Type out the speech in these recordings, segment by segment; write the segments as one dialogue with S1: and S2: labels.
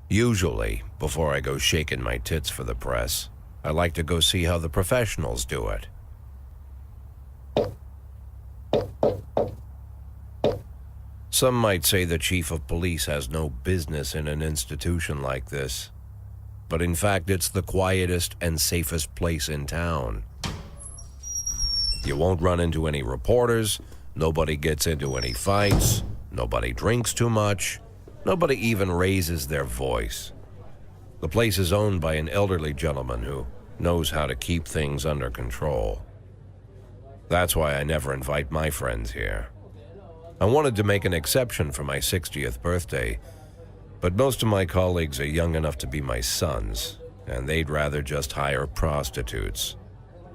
S1: Usually, before I go shaking my tits for the press, I like to go see how the professionals do it. Some might say the chief of police has no business in an institution like this, but in fact it's the quietest and safest place in town. You won't run into any reporters, nobody gets into any fights, nobody drinks too much, nobody even raises their voice. The place is owned by an elderly gentleman who knows how to keep things under control. That's why I never invite my friends here. I wanted to make an exception for my 60th birthday, but most of my colleagues are young enough to be my sons, and they'd rather just hire prostitutes.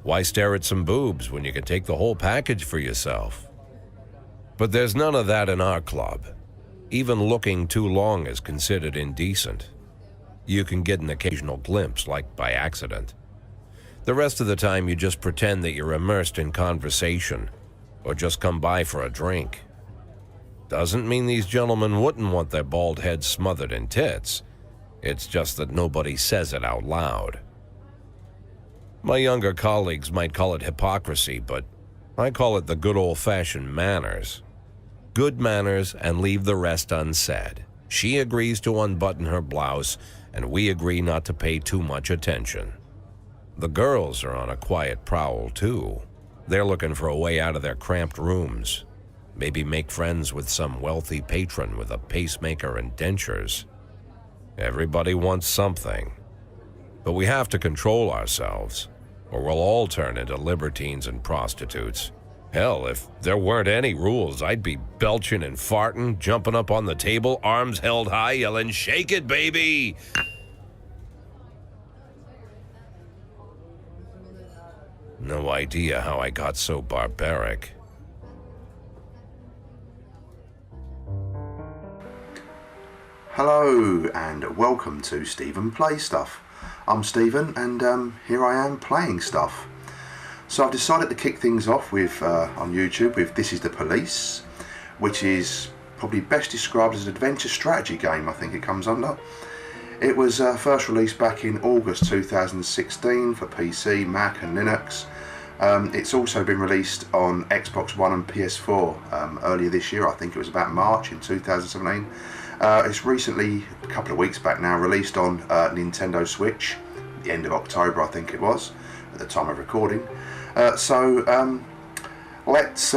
S1: Why stare at some boobs when you can take the whole package for yourself? But there's none of that in our club. Even looking too long is considered indecent. You can get an occasional glimpse, like by accident. The rest of the time you just pretend that you're immersed in conversation, or just come by for a drink. Doesn't mean these gentlemen wouldn't want their bald heads smothered in tits. It's just that nobody says it out loud. My younger colleagues might call it hypocrisy, but I call it the good old-fashioned manners. Good manners and leave the rest unsaid. She agrees to unbutton her blouse, and we agree not to pay too much attention. The girls are on a quiet prowl, too. They're looking for a way out of their cramped rooms. Maybe make friends with some wealthy patron with a pacemaker and dentures. Everybody wants something. But we have to control ourselves, or we'll all turn into libertines and prostitutes. Hell, if there weren't any rules, I'd be belching and farting, jumping up on the table, arms held high, yelling, "Shake it, baby!" No idea how I got so barbaric.
S2: Hello and welcome to Stephen Plays Stuff. I'm Stephen and here I am playing stuff. So I've decided to kick things off with on YouTube with This Is the Police, which is probably best described as an adventure strategy game. I think it comes under. It was first released back in August 2016 for PC, Mac and Linux. It's also been released on Xbox One and PS4 earlier this year. I think it was about March in 2017. It's recently, a couple of weeks back now, released on Nintendo Switch, the end of October I think it was, at the time of recording. So let's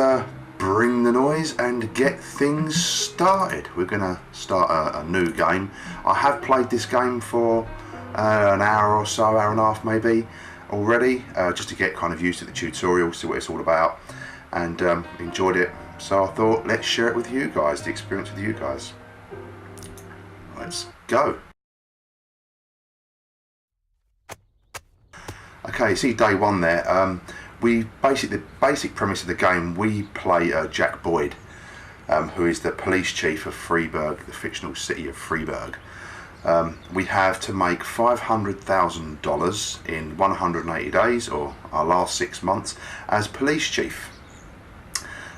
S2: bring the noise and get things started. We're going to start a new game. I have played this game for an hour or so, hour and a half maybe, already, just to get kind of used to the tutorial, see what it's all about, and enjoyed it. So I thought, let's share it with you guys, the experience with you guys. Let's go. Okay, see day one there. The basic premise of the game, we play Jack Boyd, who is the police chief of Freiburg, the fictional city of Freiburg. We have to make $500,000 in 180 days, or our last 6 months, as police chief.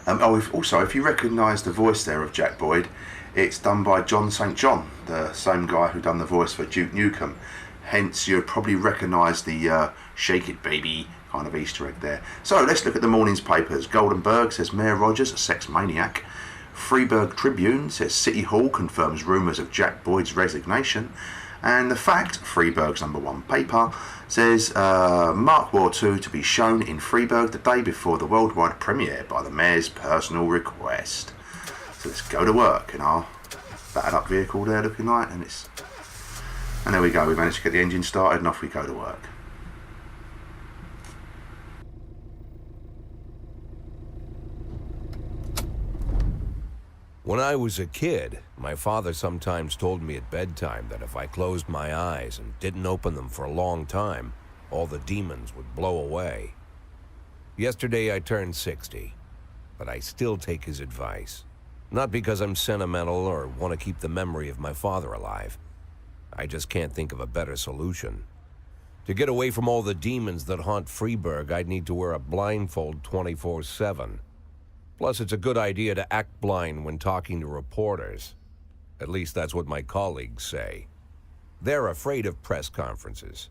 S2: Also, if you recognise the voice there of Jack Boyd, it's done by John St. John, the same guy who done the voice for Duke Nukem. Hence, you'd probably recognise the "Shake It, Baby" kind of Easter egg there. So let's look at the morning's papers. Goldenberg says Mayor Rogers, a sex maniac. Freiburg Tribune says City Hall confirms rumours of Jack Boyd's resignation. And The Fact, Freiburg's #1 paper, says Mark War II to be shown in Freiburg the day before the worldwide premiere by the Mayor's personal request. So let's go to work in our battered up vehicle there looking like, and there we go, we managed to get the engine started and off we go to work.
S1: When I was a kid, my father sometimes told me at bedtime that if I closed my eyes and didn't open them for a long time, all the demons would blow away. Yesterday I turned 60, but I still take his advice. Not because I'm sentimental or want to keep the memory of my father alive. I just can't think of a better solution. To get away from all the demons that haunt Freiburg, I'd need to wear a blindfold 24/7. Plus, it's a good idea to act blind when talking to reporters. At least that's what my colleagues say. They're afraid of press conferences.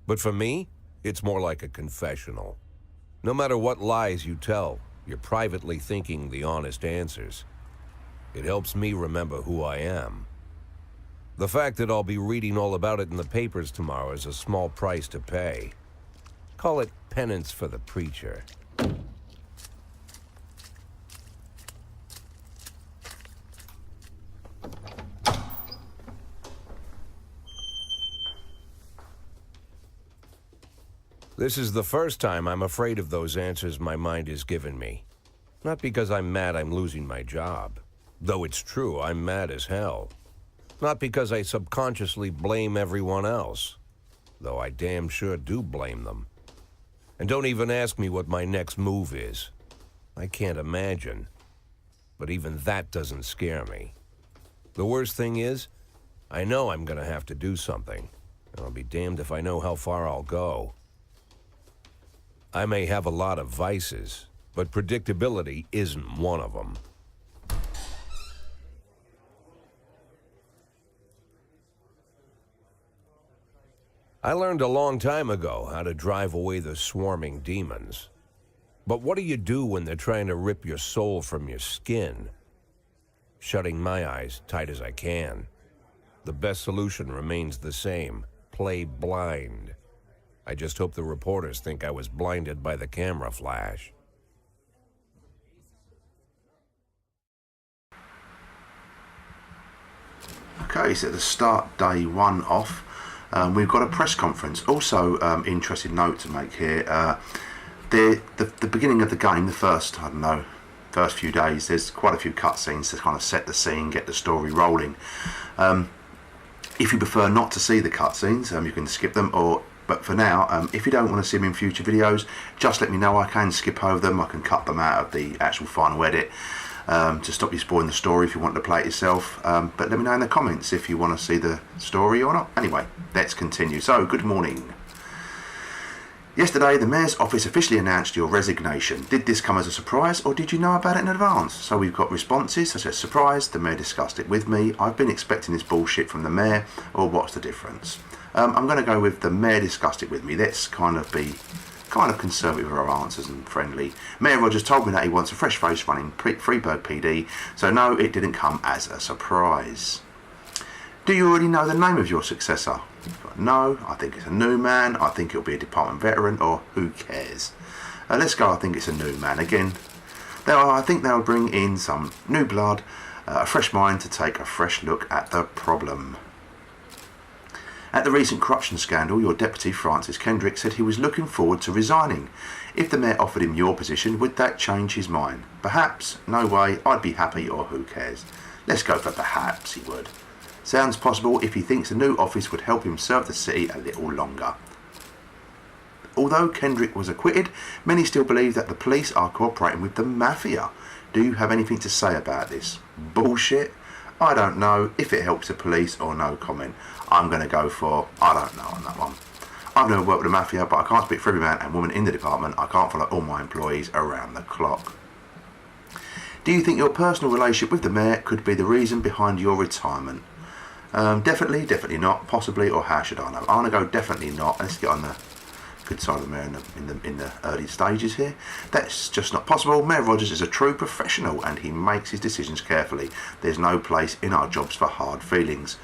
S1: But for me, it's more like a confessional. No matter what lies you tell, you're privately thinking the honest answers. It helps me remember who I am. The fact that I'll be reading all about it in the papers tomorrow is a small price to pay. Call it penance for the preacher. This is the first time I'm afraid of those answers my mind has given me. Not because I'm mad I'm losing my job. Though it's true, I'm mad as hell. Not because I subconsciously blame everyone else. Though I damn sure do blame them. And don't even ask me what my next move is. I can't imagine. But even that doesn't scare me. The worst thing is, I know I'm gonna have to do something. And I'll be damned if I know how far I'll go. I may have a lot of vices, but predictability isn't one of them. I learned a long time ago how to drive away the swarming demons. But what do you do when they're trying to rip your soul from your skin? Shutting my eyes tight as I can. The best solution remains the same: play blind. I just hope the reporters think I was blinded by the camera flash.
S2: Okay, so to start day one off, we've got a press conference. Also, interesting note to make here. The beginning of the game, the first few days, there's quite a few cutscenes to kind of set the scene, get the story rolling. If you prefer not to see the cutscenes, you can skip them, but for now, if you don't want to see them in future videos, just let me know. I can skip over them. I can cut them out of the actual final edit to stop you spoiling the story if you want to play it yourself. But let me know in the comments if you want to see the story or not. Anyway, let's continue. So, good morning. Yesterday, the Mayor's office officially announced your resignation. Did this come as a surprise, or did you know about it in advance? So we've got responses such as: surprise, the Mayor discussed it with me, I've been expecting this bullshit from the Mayor, or what's the difference? I'm going to go with the Mayor discussed it with me. Let's kind of be conservative with our answers and friendly. Mayor Rogers told me that he wants a fresh face running Freeburg PD, so no, it didn't come as a surprise. Do you already know the name of your successor? No, I think it's a new man, I think it'll be a department veteran, or who cares? Let's go, I think it's a new man. Again, I think they'll bring in some new blood, a fresh mind to take a fresh look at the problem. At the recent corruption scandal, your deputy, Francis Kendrick, said he was looking forward to resigning. If the Mayor offered him your position, would that change his mind? Perhaps, no way, I'd be happy, or who cares? Let's go for perhaps, he would. Sounds possible if he thinks the new office would help him serve the city a little longer. Although Kendrick was acquitted, many still believe that the police are cooperating with the mafia. Do you have anything to say about this? Bullshit? I don't know if it helps the police, or no comment. I'm going to go for I don't know on that one. I've never worked with the mafia, but I can't speak for every man and woman in the department. I can't follow all my employees around the clock. Do you think your personal relationship with the Mayor could be the reason behind your retirement? Definitely not. Possibly, or how should I know? I want to go definitely not. Let's get on the good side of the Mayor in the early stages here. That's just not possible. Mayor Rogers is a true professional and he makes his decisions carefully. There's no place in our jobs for hard feelings.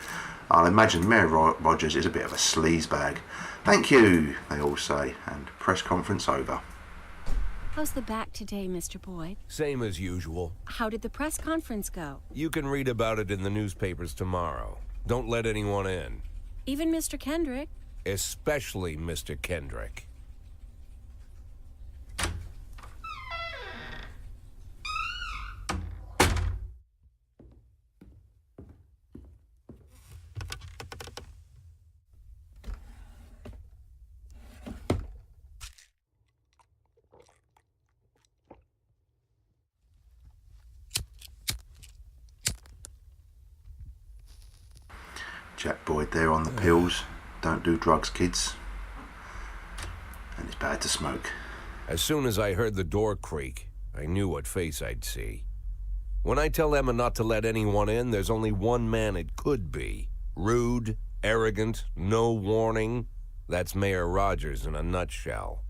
S2: I'll imagine Mayor Rogers is a bit of a sleazebag. Thank you, they all say, and press conference over.
S3: How's the back today, Mr. Boyd?
S1: Same as usual.
S3: How did the press conference go?
S1: You can read about it in the newspapers tomorrow. Don't let anyone in.
S3: Even Mr. Kendrick?
S1: Especially Mr. Kendrick.
S2: Jack Boyd there on the pills. Don't do drugs, kids. And it's bad to smoke.
S1: As soon as I heard the door creak, I knew what face I'd see. When I tell Emma not to let anyone in, there's only one man it could be. Rude Arrogant, no warning. That's Mayor Rogers in a nutshell.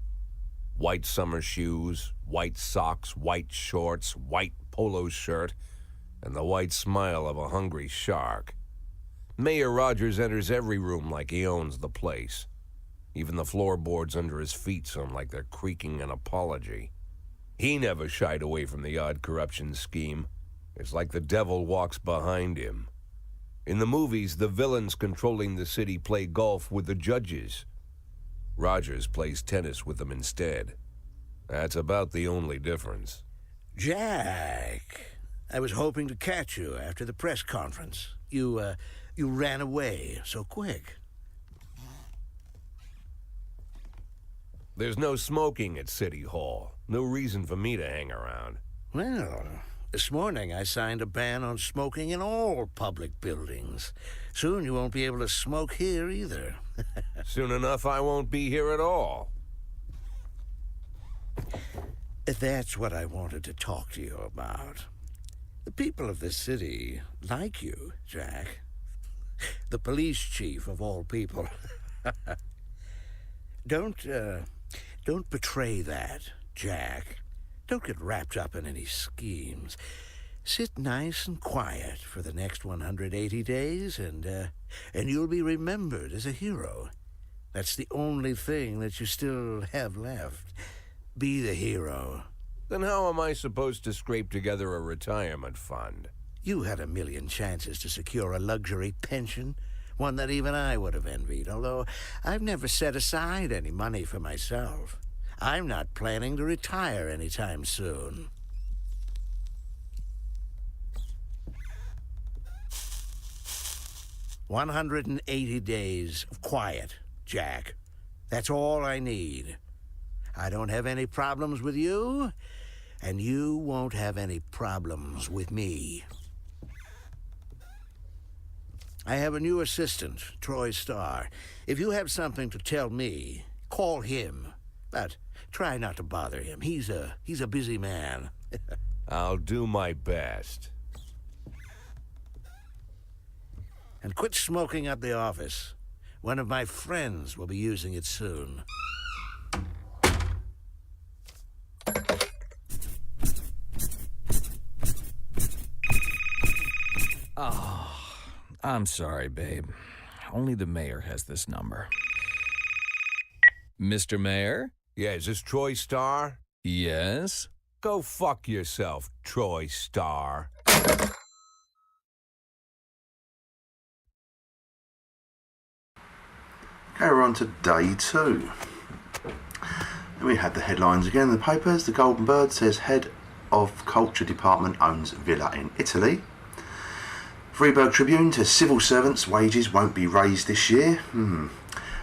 S1: White summer shoes, white socks, white shorts, white polo shirt, and the white smile of a hungry shark. Mayor Rogers enters every room like he owns the place. Even the floorboards under his feet sound like they're creaking an apology. He never shied away from the odd corruption scheme. It's like the devil walks behind him. In the movies, the villains controlling the city play golf with the judges. Rogers plays tennis with them instead. That's about the only difference.
S4: Jack, I was hoping to catch you after the press conference. You ran away so quick.
S1: There's no smoking at City Hall. No reason for me to hang around.
S4: Well, this morning I signed a ban on smoking in all public buildings. Soon you won't be able to smoke here either.
S1: Soon enough, I won't be here at all.
S4: That's what I wanted to talk to you about. The people of this city like you, Jack. The police chief of all people. Don't betray that, Jack. Don't get wrapped up in any schemes. Sit nice and quiet for the next 180 days, and you'll be remembered as a hero. That's the only thing that you still have left. Be the hero.
S1: Then how am I supposed to scrape together a retirement fund?
S4: You had a million chances to secure a luxury pension, one that even I would have envied, although I've never set aside any money for myself. I'm not planning to retire anytime soon. "180 days of quiet, Jack. That's all I need. I don't have any problems with you, and you won't have any problems with me. I have a new assistant, Troy Starr. If you have something to tell me, call him. But try not to bother him. He's a busy man."
S1: I'll do my best.
S4: And quit smoking up the office. One of my friends will be using it soon.
S5: Oh, I'm sorry, babe. Only the mayor has this number. Mr. Mayor?
S1: Yeah, is this Troy Starr?
S5: Yes?
S1: Go fuck yourself, Troy Starr.
S2: Okay, we're on to day 2. And we had the headlines again in the papers. The Golden Bird says head of culture department owns villa in Italy. Freiburg Tribune says civil servants' wages won't be raised this year.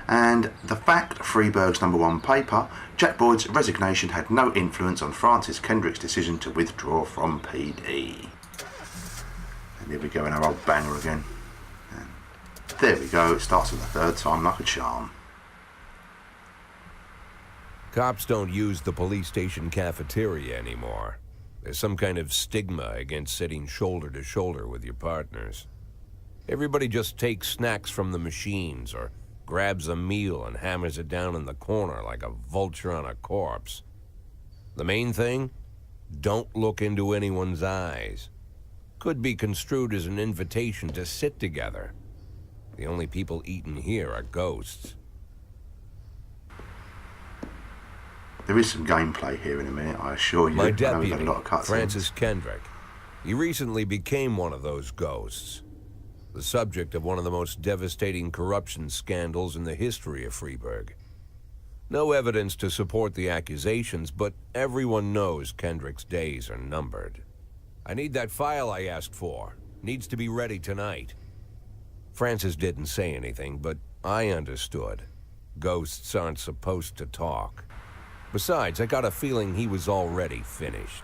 S2: And The Fact, Freiburg's #1 paper, Jack Boyd's resignation had no influence on Francis Kendrick's decision to withdraw from PD. And here we go in our old banger again. And there we go, it starts for the 3rd time like a charm.
S1: Cops don't use the police station cafeteria anymore. There's some kind of stigma against sitting shoulder to shoulder with your partners. Everybody just takes snacks from the machines or grabs a meal and hammers it down in the corner like a vulture on a corpse. The main thing? Don't look into anyone's eyes. Could be construed as an invitation to sit together. The only people eating here are ghosts.
S2: There is some gameplay here in a minute, I assure you.
S1: My
S2: I know we've had
S1: deputy,
S2: a lot of cutscenes.
S1: Francis Kendrick. He recently became one of those ghosts. The subject of one of the most devastating corruption scandals in the history of Freiburg. No evidence to support the accusations, but everyone knows Kendrick's days are numbered. I need that file I asked for. Needs to be ready tonight. Francis didn't say anything, but I understood. Ghosts aren't supposed to talk. Besides, I got a feeling he was already finished.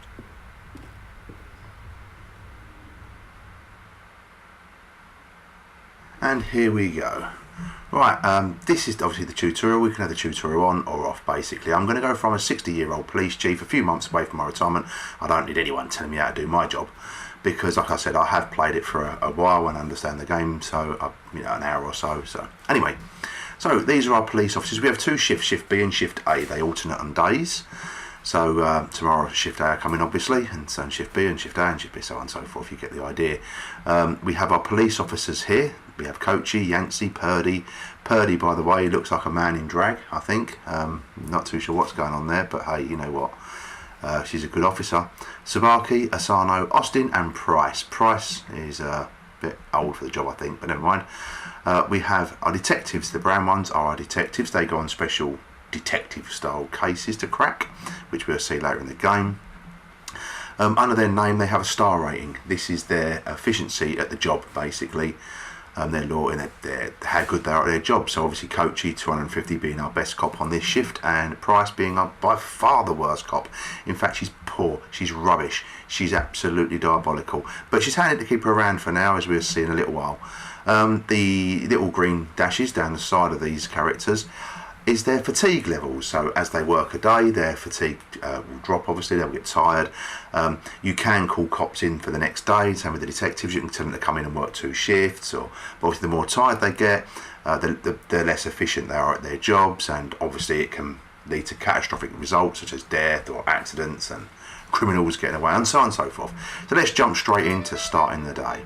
S2: And here we go. Right, this is obviously the tutorial. We can have the tutorial on or off, basically. I'm going to go from a 60-year-old police chief, a few months away from my retirement. I don't need anyone telling me how to do my job. because, like I said, I have played it for a while and understand the game, so an hour or so. So anyway, so these are our police officers. We have two shifts, Shift B and Shift A. They alternate on days. So tomorrow Shift A are coming, obviously, and so Shift B and Shift A and Shift B, so on and so forth. You get the idea. We have our police officers here. We have Coachy, Yancey, Purdy. Purdy, by the way, looks like a man in drag, I think. Not too sure what's going on there, but hey, you know what? She's a good officer. Sabaki, Asano, Austin, and Price. Price is a bit old for the job, I think, but never mind. We have our detectives. The brown ones are our detectives. They go on special detective-style cases to crack, which we'll see later in the game. Under their name, they have a star rating. This is their efficiency at the job, basically. Their law and how good they are at their job. So obviously Coachy, 250, being our best cop on this shift, and Price being by far the worst cop. In fact, she's poor, she's rubbish, she's absolutely diabolical. But she's handy to keep her around for now, as we'll see in a little while. The little green dashes down the side of these characters is their fatigue levels. So as they work a day, their fatigue will drop, obviously, they'll get tired. You can call cops in for the next day. Same with the detectives, you can tell them to come in and work 2 shifts, but obviously the more tired they get, the less efficient they are at their jobs, and obviously it can lead to catastrophic results such as death or accidents and criminals getting away, and so on and so forth. So let's jump straight into starting the day.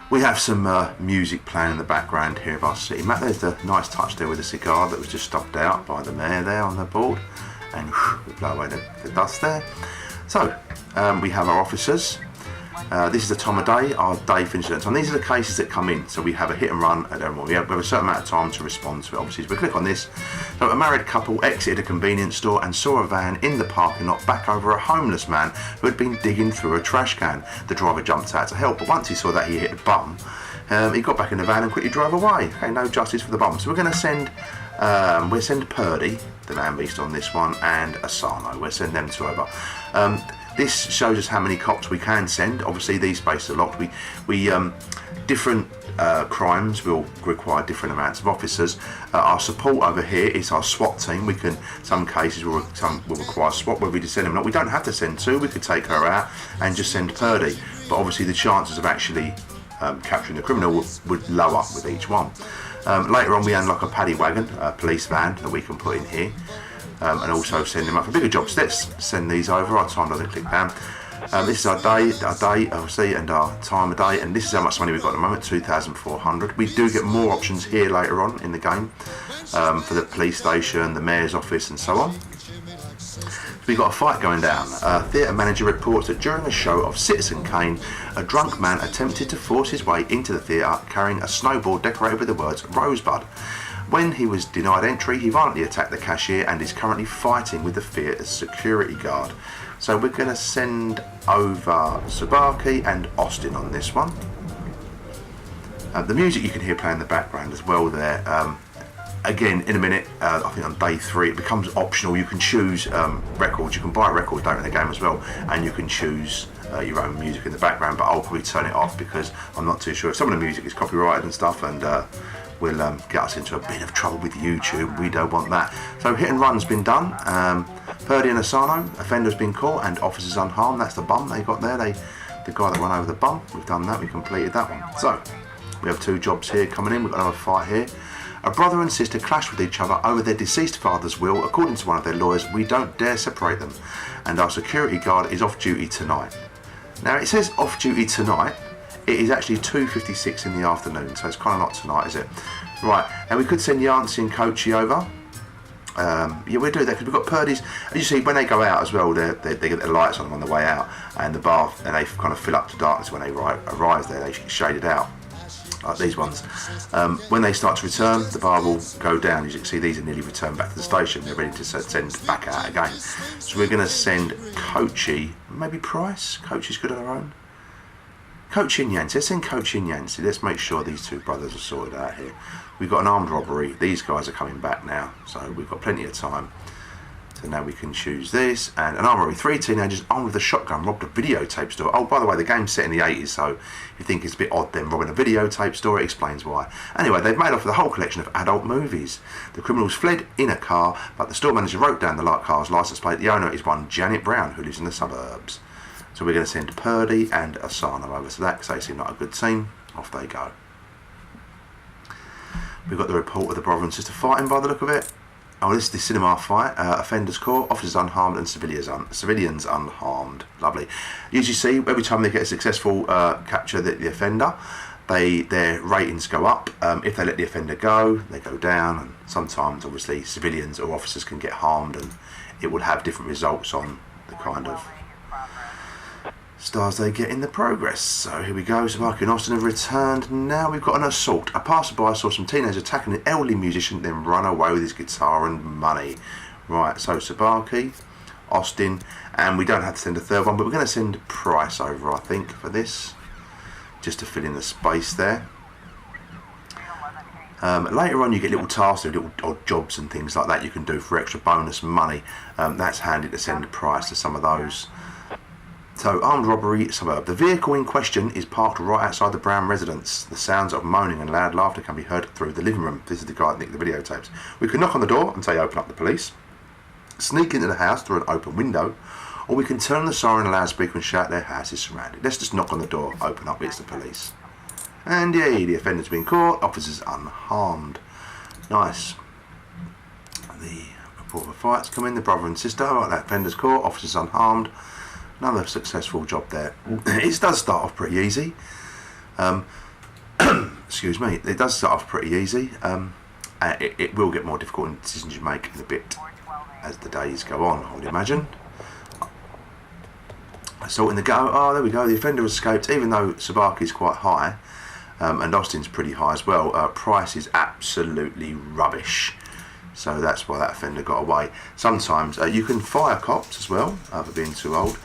S2: We have some music playing in the background here of our city map. There's the nice touch there with the cigar that was just stubbed out by the mayor there on the board, and we blow away the dust there. So we have our officers. This is the time of day. Our day finishes at time. These are the cases that come in. So we have a hit and run at everyone. We have a certain amount of time to respond to it, obviously. So we click on this. So a married couple exited a convenience store and saw a van in the parking lot back over a homeless man who had been digging through a trash can. The driver jumped out to help, but once he saw that he hit a bum, he got back in the van and quickly drove away. Okay, no justice for the bum. So we're going to send Purdy, the man beast on this one, and Asano. We'll send them 2 over. This shows us how many cops we can send. Obviously, these spaces are locked. We different crimes will require different amounts of officers. Our support over here is our SWAT team. We can, some cases will require SWAT, whether we just send them or not. We don't have to send 2. We could take her out and just send Purdy. But obviously, the chances of actually capturing the criminal would lower with each one. Later on, we unlock a paddy wagon, a police van that we can put in here. And also send them up for bigger jobs. Let's send these over. Our time doesn't click down. This is our day obviously, and our time of day, and this is how much money we've got at the moment, 2,400. We do get more options here later on in the game for the police station, the mayor's office, and so on. We've got a fight going down. Theatre manager reports that during a show of Citizen Kane, a drunk man attempted to force his way into the theatre carrying a snowball decorated with the words Rosebud. When he was denied entry, he violently attacked the cashier and is currently fighting with the theatre's security guard. So we're going to send over Sabaki and Austin on this one. The music you can hear playing in the background as well there. Again, in a minute, I think on day 3, it becomes optional. You can choose records. You can buy records later in the game as well, and you can choose your own music in the background, but I'll probably turn it off because I'm not too sure. Some of the music is copyrighted and stuff, and will get us into a bit of trouble with YouTube. We don't want that. So hit and run's been done. Purdy and Asano, offender's been caught and officers unharmed. That's the bum they got there. The guy that ran over the bum. We've done that. We completed that one. So we have 2 jobs here coming in. We've got another fight here. A brother and sister clashed with each other over their deceased father's will. According to one of their lawyers, we don't dare separate them. And our security guard is off duty tonight. Now it says off duty tonight. It is actually 2:56 in the afternoon, so it's kind of not tonight, is it? Right, and we could send Yancey and Coachy over. Yeah, we'll do that because we've got Purdy's. As you see, when they go out as well, they get their lights on them on the way out, and the bath, and they kind of fill up to darkness when they arrive there. They shade it out, like these ones. When they start to return, the bar will go down. As you can see, these are nearly returned back to the station. They're ready to send back out again. So we're going to send Coachy, maybe Price. Coachy's good on her own. Coachy and Yancey. Let's send Coachy and Yancey. Let's make sure these 2 brothers are sorted out here. We've got an armed robbery. These guys are coming back now, so we've got plenty of time. So now we can choose this. And an armed robbery. 3 teenagers armed with a shotgun robbed a videotape store. Oh, by the way, the game's set in the 80s, so if you think it's a bit odd them robbing a videotape store, it explains why. Anyway, they've made off with a whole collection of adult movies. The criminals fled in a car, but the store manager wrote down the car's license plate. The owner is one Janet Brown, who lives in the suburbs. So we're going to send Purdy and Asano over to that because they seem like a good team. Off they go. We've got the report of the brother and sister fighting by the look of it. Oh, this is the cinema fight. Offenders caught, officers unharmed and civilians unharmed. Lovely. Usually see every time they get a successful capture the offender, their ratings go up. If they let the offender go, they go down, and sometimes obviously civilians or officers can get harmed, and it would have different results on the kind of stars they get in the progress. So here we go. Sabaki and Austin have returned. Now we've got an assault. A passerby saw some teenagers attacking an elderly musician, then run away with his guitar and money. Right, so Sabaki, Austin, and we don't have to send a third one, but we're going to send Price over, I think, for this, just to fill in the space there. Later on you get little tasks, little odd jobs and things like that you can do for extra bonus money. That's handy to send a Price to some of those. So, armed robbery suburb. The vehicle in question is parked right outside the Brown residence. The sounds of moaning and loud laughter can be heard through the living room. This is the guy that nicked the videotapes. We can knock on the door and say open up the police, sneak into the house through an open window, or we can turn the siren on the loudspeaker and shout their house is surrounded. Let's just knock on the door, open up, it's the police. And yay, the offender's been caught, officers unharmed. Nice. The report of a fight's come in, the brother and sister, right, that offender's caught, officers unharmed. Another successful job there. It does start off pretty easy. Excuse me. It does start off pretty easy. It will get more difficult in decisions you make in a bit as the days go on, I would imagine. Assault in the go. Oh, there we go. The offender escaped, even though Sabaki's quite high, and Austin's pretty high as well. Price is absolutely rubbish. So that's why that offender got away. Sometimes you can fire cops as well for being too old.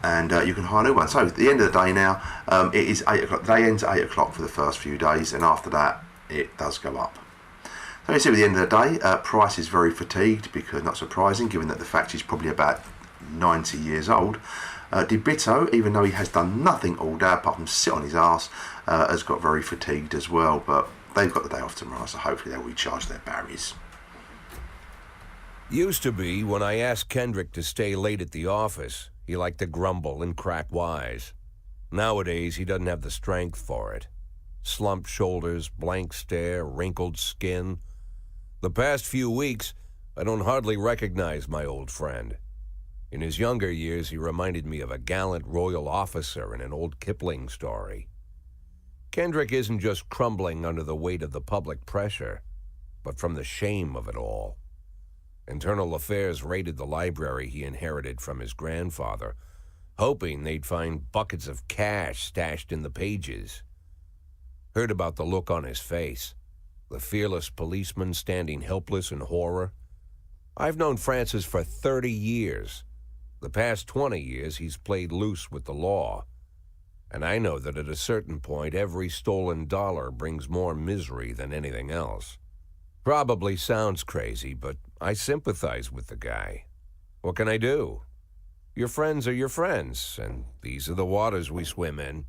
S2: And you can hire new ones. So at the end of the day now, it is 8 o'clock. The day ends at 8 o'clock for the first few days, and after that, it does go up. So you see, at the end of the day, Price is very fatigued, because not surprising, given that the fact he's probably about 90 years old. DeBito, even though he has done nothing all day apart from sit on his arse, has got very fatigued as well. But they've got the day off tomorrow, so hopefully they'll recharge their batteries.
S1: Used to be, when I asked Kendrick to stay late at the office, he liked to grumble and crack wise. Nowadays, he doesn't have the strength for it. Slumped shoulders, blank stare, wrinkled skin. The past few weeks, I don't hardly recognize my old friend. In his younger years, he reminded me of a gallant royal officer in an old Kipling story. Kendrick isn't just crumbling under the weight of the public pressure, but from the shame of it all. Internal Affairs raided the library he inherited from his grandfather, hoping they'd find buckets of cash stashed in the pages. Heard about the look on his face, the fearless policeman standing helpless in horror. I've known Francis for 30 years. The past 20 years, he's played loose with the law. And I know that at a certain point, every stolen dollar brings more misery than anything else. Probably sounds crazy, but I sympathize with the guy. What can I do? Your friends are your friends, and these are the waters we swim in.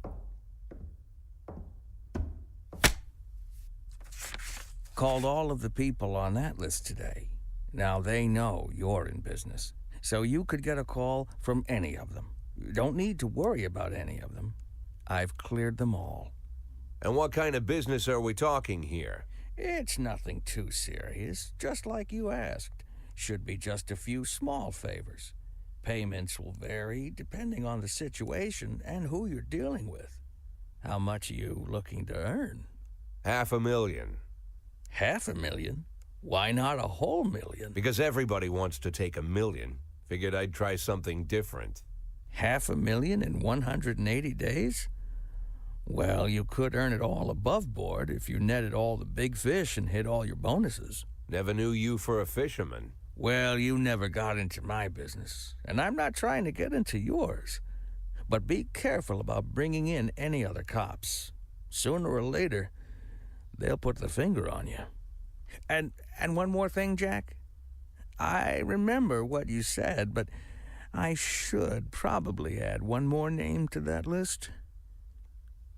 S5: Called all of the people on that list today. Now they know you're in business, so you could get a call from any of them. You don't need to worry about any of them. I've cleared them all.
S1: And what kind of business are we talking here?
S5: It's nothing too serious, just like you asked. Should be just a few small favors. Payments will vary depending on the situation and who you're dealing with. How much are you looking to earn?
S1: $500,000.
S5: $500,000? Why not a whole million?
S1: Because everybody wants to take $1 million. Figured I'd try something different.
S5: $500,000 in 180 days? Well, you could earn it all above board if you netted all the big fish and hit all your bonuses.
S1: Never knew you for a fisherman.
S5: Well, you never got into my business, and I'm not trying to get into yours. But be careful about bringing in any other cops. Sooner or later, they'll put the finger on you. And one more thing, Jack. I remember what you said, but I should probably add one more name to that list.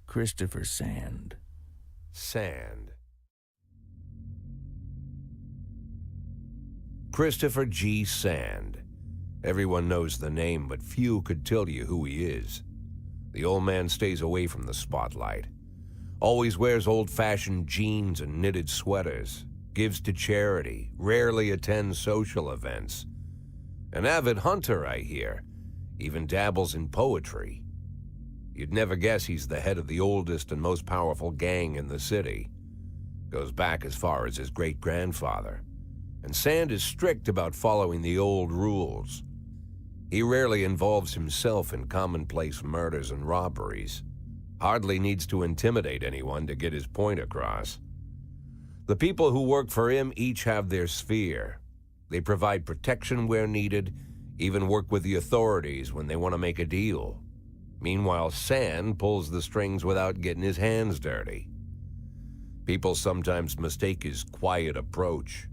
S5: Christopher Sand.
S1: Sand. Christopher G. Sand. Everyone knows the name, but few could tell you who he is. The old man stays away from the spotlight. Always wears old-fashioned jeans and knitted sweaters. Gives to charity. Rarely attends social events. An avid hunter, I hear. Even dabbles in poetry. You'd never guess he's the head of the oldest and most powerful gang in the city. Goes back as far as his great-grandfather. And Sand is strict about following the old rules. He rarely involves himself in commonplace murders and robberies. Hardly needs to intimidate anyone to get his point across. The people who work for him each have their sphere. They provide protection where needed, even work with the authorities when they want to make a deal. Meanwhile, Sand pulls the strings without getting his hands dirty. People sometimes mistake his quiet approach.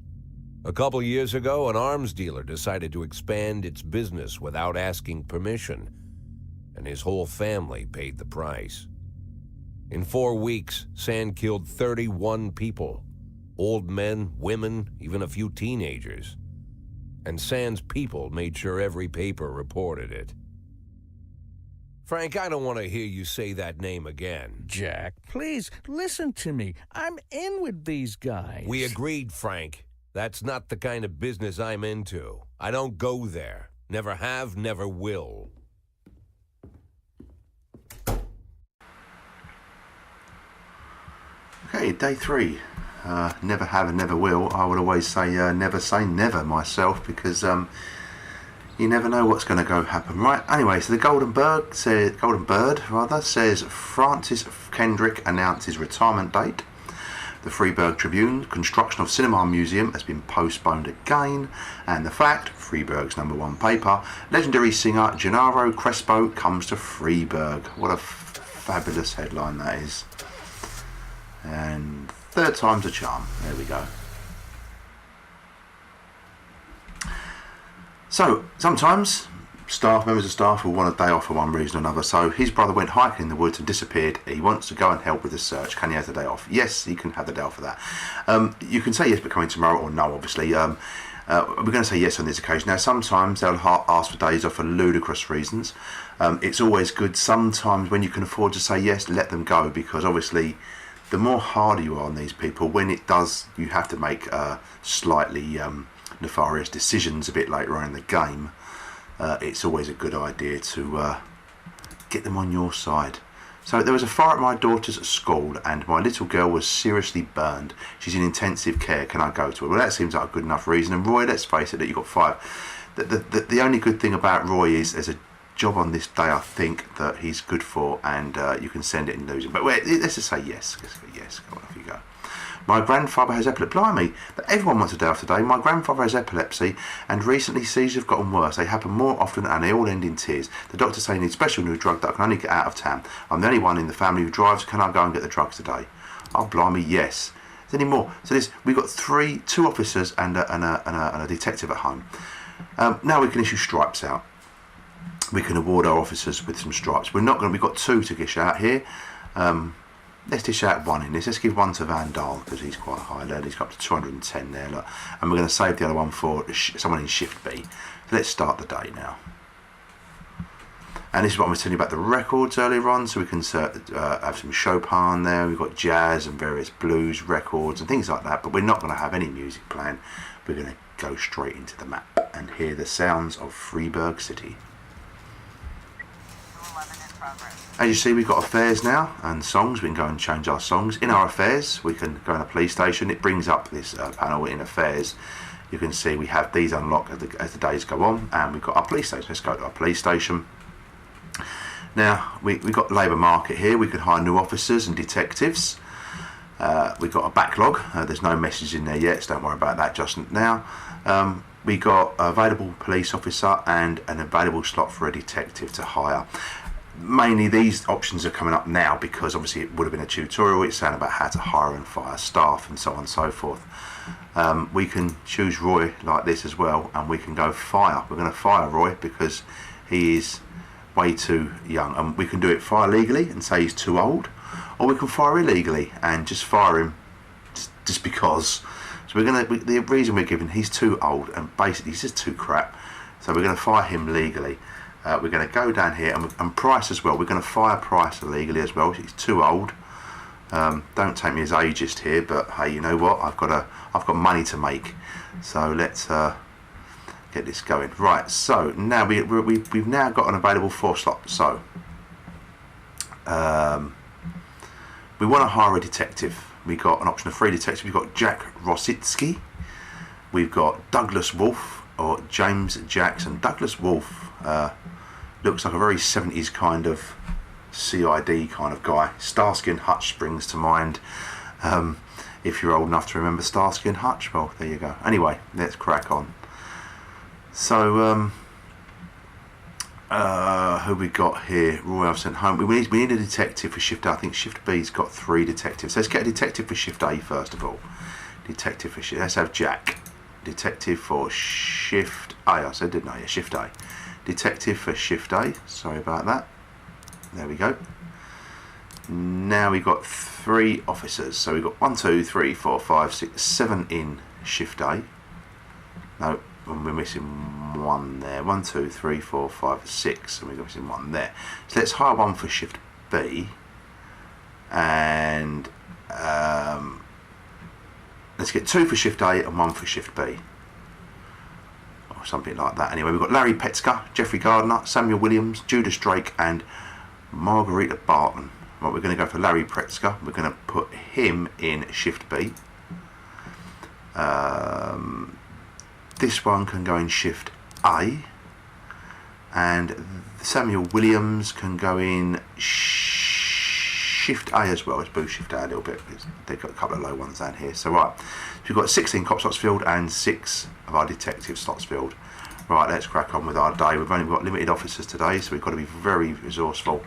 S1: A couple years ago, an arms dealer decided to expand its business without asking permission, and his whole family paid the price. In 4 weeks, Sand killed 31 people. Old men, women, even a few teenagers. And Sand's people made sure every paper reported it. Frank, I don't want to hear you say that name again.
S5: Jack, please, listen to me. I'm in with these guys.
S1: We agreed, Frank. That's not the kind of business I'm into. I don't go there. Never have, never will.
S2: Okay, day 3. Never have and never will. I would always say never myself, because you never know what's going to go happen. Right, anyway, so the Golden Bird says Francis Kendrick announced his retirement date. The Freeburg Tribune, construction of Cinema Museum has been postponed again. And the fact, Freeburg's #1 paper, legendary singer Gennaro Crespo comes to Freeburg. What a fabulous headline that is. And third time's a charm. There we go. So, sometimes members of staff will want a day off for one reason or another. So his brother went hiking in the woods and disappeared. He wants to go and help with the search. Can he have the day off? Yes, he can have the day off for that. You can say yes, but coming tomorrow, or no, obviously. We're going to say yes on this occasion. Now, sometimes they'll ask for days off for ludicrous reasons. It's always good. Sometimes when you can afford to say yes, let them go, because obviously the more harder you are on these people, when it does, you have to make slightly nefarious decisions a bit later on in the game. It's always a good idea to get them on your side. So there was a fire at my daughter's school and my little girl was seriously burned. She's in intensive care. Can I go to her? Well, that seems like a good enough reason. And Roy, let's face it, that you've got 5. The only good thing about Roy is there's a job on this day, I think, that he's good for, and you can send it and lose it. But wait, let's just say yes. Yes, go on, off you go. My grandfather has epilepsy. Blimey, but everyone wants a day off today. My grandfather has epilepsy, and recently seizures have gotten worse. They happen more often, and they all end in tears. The doctors say he needs a special new drug that I can only get out of town. I'm the only one in the family who drives. Can I go and get the drugs today? Oh, blimey, yes. Is there any more? So we've got 2 officers and a detective at home. Now we can issue stripes out. We can award our officers with some stripes. We've got 2 to dish out here. Let's dish out 1 in this. Let's give 1 to Van Dahl, because he's quite high there. He's got up to 210 there, look. And we're going to save the other one for someone in Shift B. So let's start the day now. And this is what I was telling you about the records earlier on. So we can have some Chopin there. We've got jazz and various blues records and things like that. But we're not going to have any music playing. We're going to go straight into the map and hear the sounds of Freeburg City. As you see, we've got affairs now and songs. We can go and change our songs. In our affairs, we can go in a police station. It brings up this panel in affairs. You can see we have these unlocked as the days go on, and we've got our police station. Let's go to our police station. Now, we've got labour market here. We can hire new officers and detectives. We've got a backlog. There's no message in there yet, so don't worry about that just now. We got available police officer and an available slot for a detective to hire. Mainly these options are coming up now because obviously it would have been a tutorial. It's saying about how to hire and fire staff and so on and so forth. We can choose Roy like this as well, and we can go fire. We're going to fire Roy because he is way too young, and we can do it fire legally and say he's too old, or we can fire illegally and just fire him just because. So the reason we're giving, he's too old and basically he's just too crap. So we're going to fire him legally. We're going to go down here and Price as well. We're going to fire Price illegally as well. He's too old. Don't take me as ageist here, but hey, you know what? I've got money to make. So let's get this going. Right. So now we've now got an available 4 slot. So we want to hire a detective. We got an option of 3 detectives. We've got Jack Rositsky. We've got Douglas Wolfe or James Jackson. Douglas Wolfe looks like a very 70s kind of CID kind of guy. Starsky and Hutch springs to mind. If you're old enough to remember Starsky and Hutch, well, there you go. Anyway, let's crack on. So, who we got here? Royal sent home. We need a detective for Shift A. I think Shift B's got 3 detectives. Let's get a detective for Shift A first of all. Detective for Shift. Let's have Jack. Detective for Shift A. I said, didn't I? Yeah, Shift A. Detective for Shift A. Sorry about that. There we go. Now we've got 3 officers. So we've got 1, 2, 3, 4, 5, 6, 7 in Shift A. No, we're missing 1 there. 1, 2, 3, 4, 5, 6. And we're missing 1 there. So let's hire 1 for Shift B. And let's get 2 for Shift A and 1 for Shift B. Or something like that. Anyway, we've got Larry Petzker, Jeffrey Gardner, Samuel Williams, Judas Drake, and Margarita Barton. Right, we're going to go for Larry Petzker. We're going to put him in Shift B. This one can go in Shift A. And Samuel Williams can go in Shift A as well. Let's boost Shift A a little bit because they've got a couple of low ones down here. So right, so we've got 16 cop slots filled and 6 of our detective slots filled. Right, let's crack on with our day. We've only got limited officers today, so we've got to be very resourceful.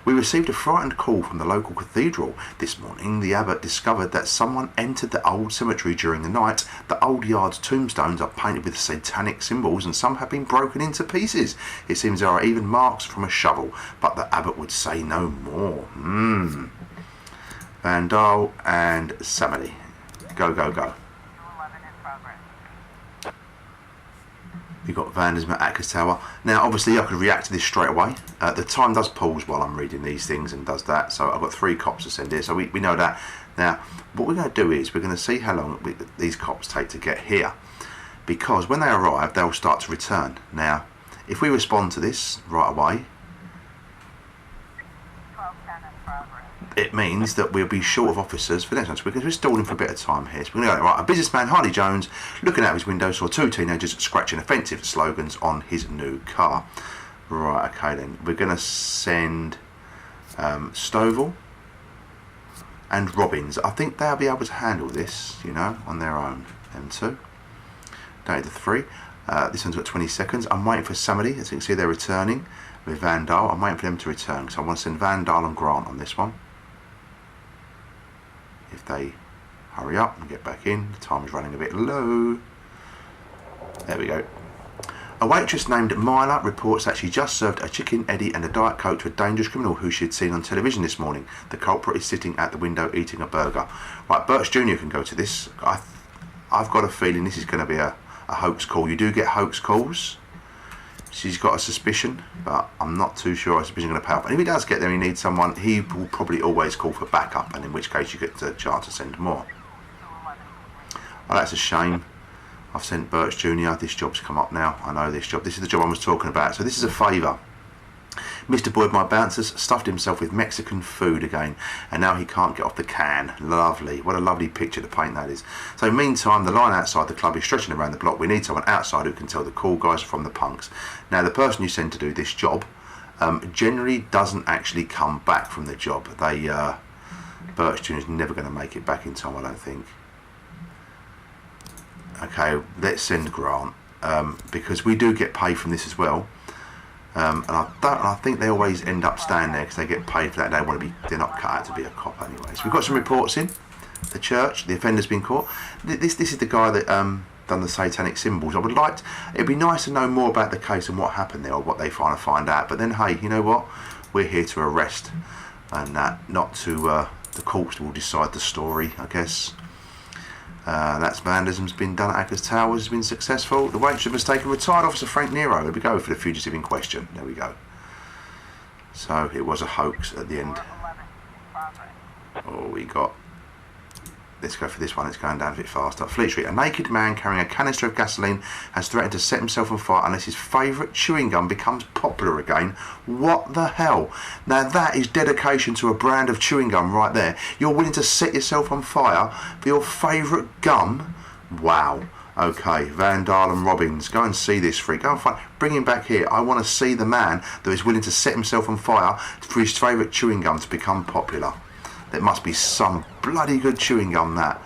S2: We received a frightened call from the local cathedral. This morning, the abbot discovered that someone entered the old cemetery during the night. The old yard's tombstones are painted with satanic symbols and some have been broken into pieces. It seems there are even marks from a shovel, but the abbot would say no more. Vandal and Samily. Go, go, go. You've got Vandersma at Atkins Tower. Now, obviously, I could react to this straight away. The time does pause while I'm reading these things and does that. So I've got 3 cops to send here. So we know that. Now, what we're going to do is we're going to see how long these cops take to get here. Because when they arrive, they'll start to return. Now, if we respond to this right away, it means that we'll be short of officers for the next one. So we're stalling for a bit of time here. So we're going to go, right, a businessman, Harley Jones, looking out of his window, saw 2 teenagers scratching offensive slogans on his new car. Right, okay then. We're going to send Stovall and Robbins. I think they'll be able to handle this, you know, on their own. Them 2. Don't need the 3. This one's got 20 seconds. I'm waiting for somebody. As you can see, they're returning with Vandal. I'm waiting for them to return. So I want to send Vandal and Grant on this one. If they hurry up and get back in, the time is running a bit low. There we go. A waitress named Myla reports that she just served a chicken eddy and a Diet Coke to a dangerous criminal who she had seen on television this morning. The culprit is sitting at the window eating a burger. Right, Birch Jr. can go to this. I've got a feeling this is going to be a hoax call. You do get hoax calls. She's got a suspicion, but I'm not too sure her suspicion is going to pay off. And if he does get there, he needs someone, he will probably always call for backup, and in which case you get the chance to send more. Oh, that's a shame. I've sent Birch Jr. This job's come up now. I know this job. This is the job I was talking about. So this is a favour. Mr. Boyd, my bouncers, stuffed himself with Mexican food again, and now he can't get off the can. Lovely. What a lovely picture to paint that is. So meantime, the line outside the club is stretching around the block. We need someone outside who can tell the cool guys from the punks. Now, the person you send to do this job generally doesn't actually come back from the job. Birch Jr. is never going to make it back in time, I don't think. Okay, let's send Grant, because we do get paid from this as well. And I think they always end up staying there because they get paid for that. They're not cut out to be a cop anyway. So we've got some reports in. The church, the offender's been caught. This is the guy that done the satanic symbols. It'd be nice to know more about the case and what happened there, or what they find out. But then, hey, you know what? We're here to arrest, and not to the courts will decide the story, I guess. That's vandalism's been done at Ackers Towers, has been successful. The waitress mistaken retired officer Frank Nero. There we go, for the fugitive in question. There we go. So it was a hoax at the end. Oh, we got... Let's go for this one, it's going down a bit faster. Fleet Street, a naked man carrying a canister of gasoline has threatened to set himself on fire unless his favourite chewing gum becomes popular again. What the hell? Now that is dedication to a brand of chewing gum right there. You're willing to set yourself on fire for your favourite gum? Wow. Okay, Van Dahl and Robbins, go and see this freak. Go and find, bring him back here. I want to see the man that is willing to set himself on fire for his favourite chewing gum to become popular. There must be some bloody good chewing gum, that.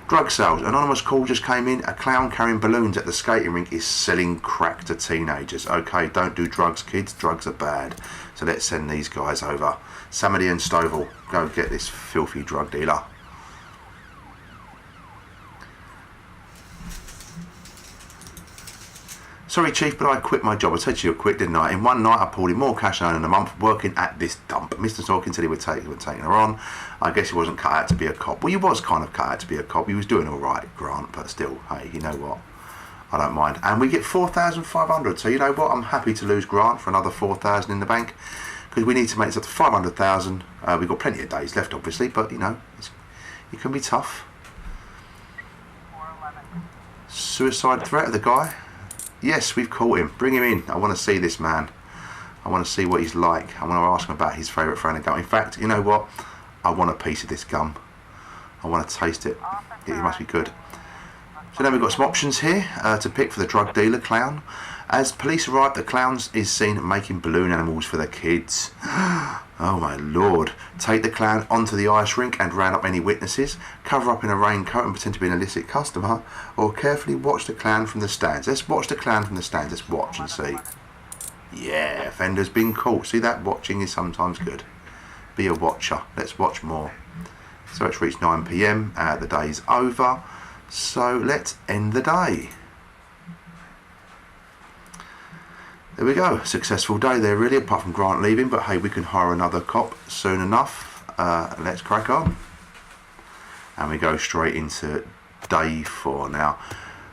S2: Drug sales. Anonymous call just came in. A clown carrying balloons at the skating rink is selling crack to teenagers. Okay, don't do drugs, kids. Drugs are bad. So let's send these guys over. Samedy and Stovall, go get this filthy drug dealer. Sorry, Chief, but I quit my job. I said to you I quit, didn't I? In one night, I pulled in more cash than in a month working at this dump. Mr. Sorkin said he would taking her on. I guess he wasn't cut out to be a cop. Well, he was kind of cut out to be a cop. He was doing all right, Grant, but still, hey, you know what? I don't mind. And we get 4,500. So you know what? I'm happy to lose Grant for another 4,000 in the bank because we need to make this up to 500,000. We've got plenty of days left, obviously, but you know, it can be tough. Suicide threat of the guy. Yes, we've caught him. Bring him in. I want to see this man. I want to see what he's like. I want to ask him about his favourite brand of gum. In fact, you know what? I want a piece of this gum. I want to taste it. It must be good. So then we've got some options here to pick for the drug dealer clown. As police arrive, the clown is seen making balloon animals for the kids. Oh my lord. Take the clown onto the ice rink and round up any witnesses, cover up in a raincoat and pretend to be an illicit customer, or carefully watch the clown from the stands. Let's watch the clown from the stands. Let's watch and see. Yeah, offender's been caught. See, that watching is sometimes good. Be a watcher. Let's watch more. So it's reached 9 PM. The day's over. So let's end the day. There we go, successful day there really, apart from Grant leaving, but hey, we can hire another cop soon enough. Let's crack on. And we go straight into day 4 now.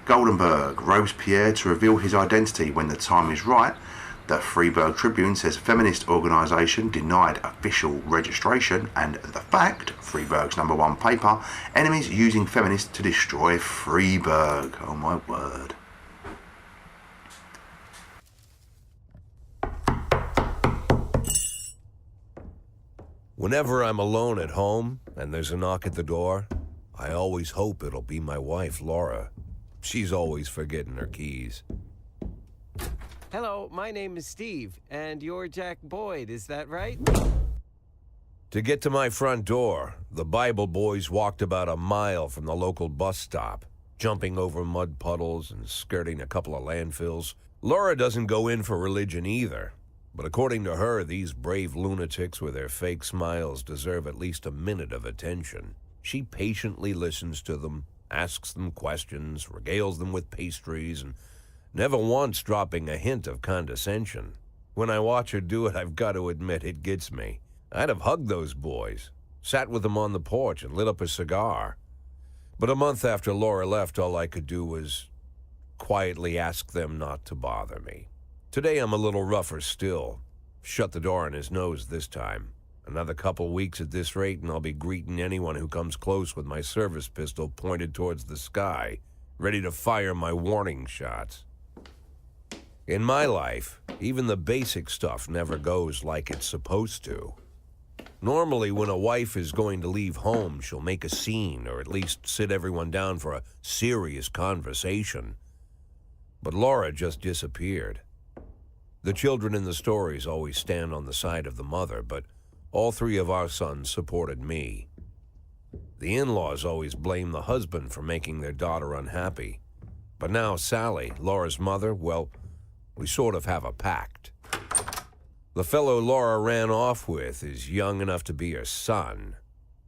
S2: Goldenberg, Robespierre to reveal his identity when the time is right. The Freiburg Tribune says feminist organisation denied official registration, and the fact, Freiburg's #1 paper, enemies using feminists to destroy Freiburg. Oh my word.
S1: Whenever I'm alone at home and there's a knock at the door, I always hope it'll be my wife, Laura. She's always forgetting her keys.
S6: Hello, my name is Steve, and you're Jack Boyd, is that right?
S1: To get to my front door, the Bible boys walked about a mile from the local bus stop, jumping over mud puddles and skirting a couple of landfills. Laura doesn't go in for religion either. But according to her, these brave lunatics with their fake smiles deserve at least a minute of attention. She patiently listens to them, asks them questions, regales them with pastries, and never once dropping a hint of condescension. When I watch her do it, I've got to admit it gets me. I'd have hugged those boys, sat with them on the porch and lit up a cigar. But a month after Laura left, all I could do was quietly ask them not to bother me. Today I'm a little rougher still. Shut the door on his nose this time. Another couple weeks at this rate and I'll be greeting anyone who comes close with my service pistol pointed towards the sky, ready to fire my warning shots. In my life, even the basic stuff never goes like it's supposed to. Normally, when a wife is going to leave home, she'll make a scene or at least sit everyone down for a serious conversation. But Laura just disappeared. The children in the stories always stand on the side of the mother, but all 3 of our sons supported me. The in-laws always blame the husband for making their daughter unhappy. But now Sally, Laura's mother, well, we sort of have a pact. The fellow Laura ran off with is young enough to be her son.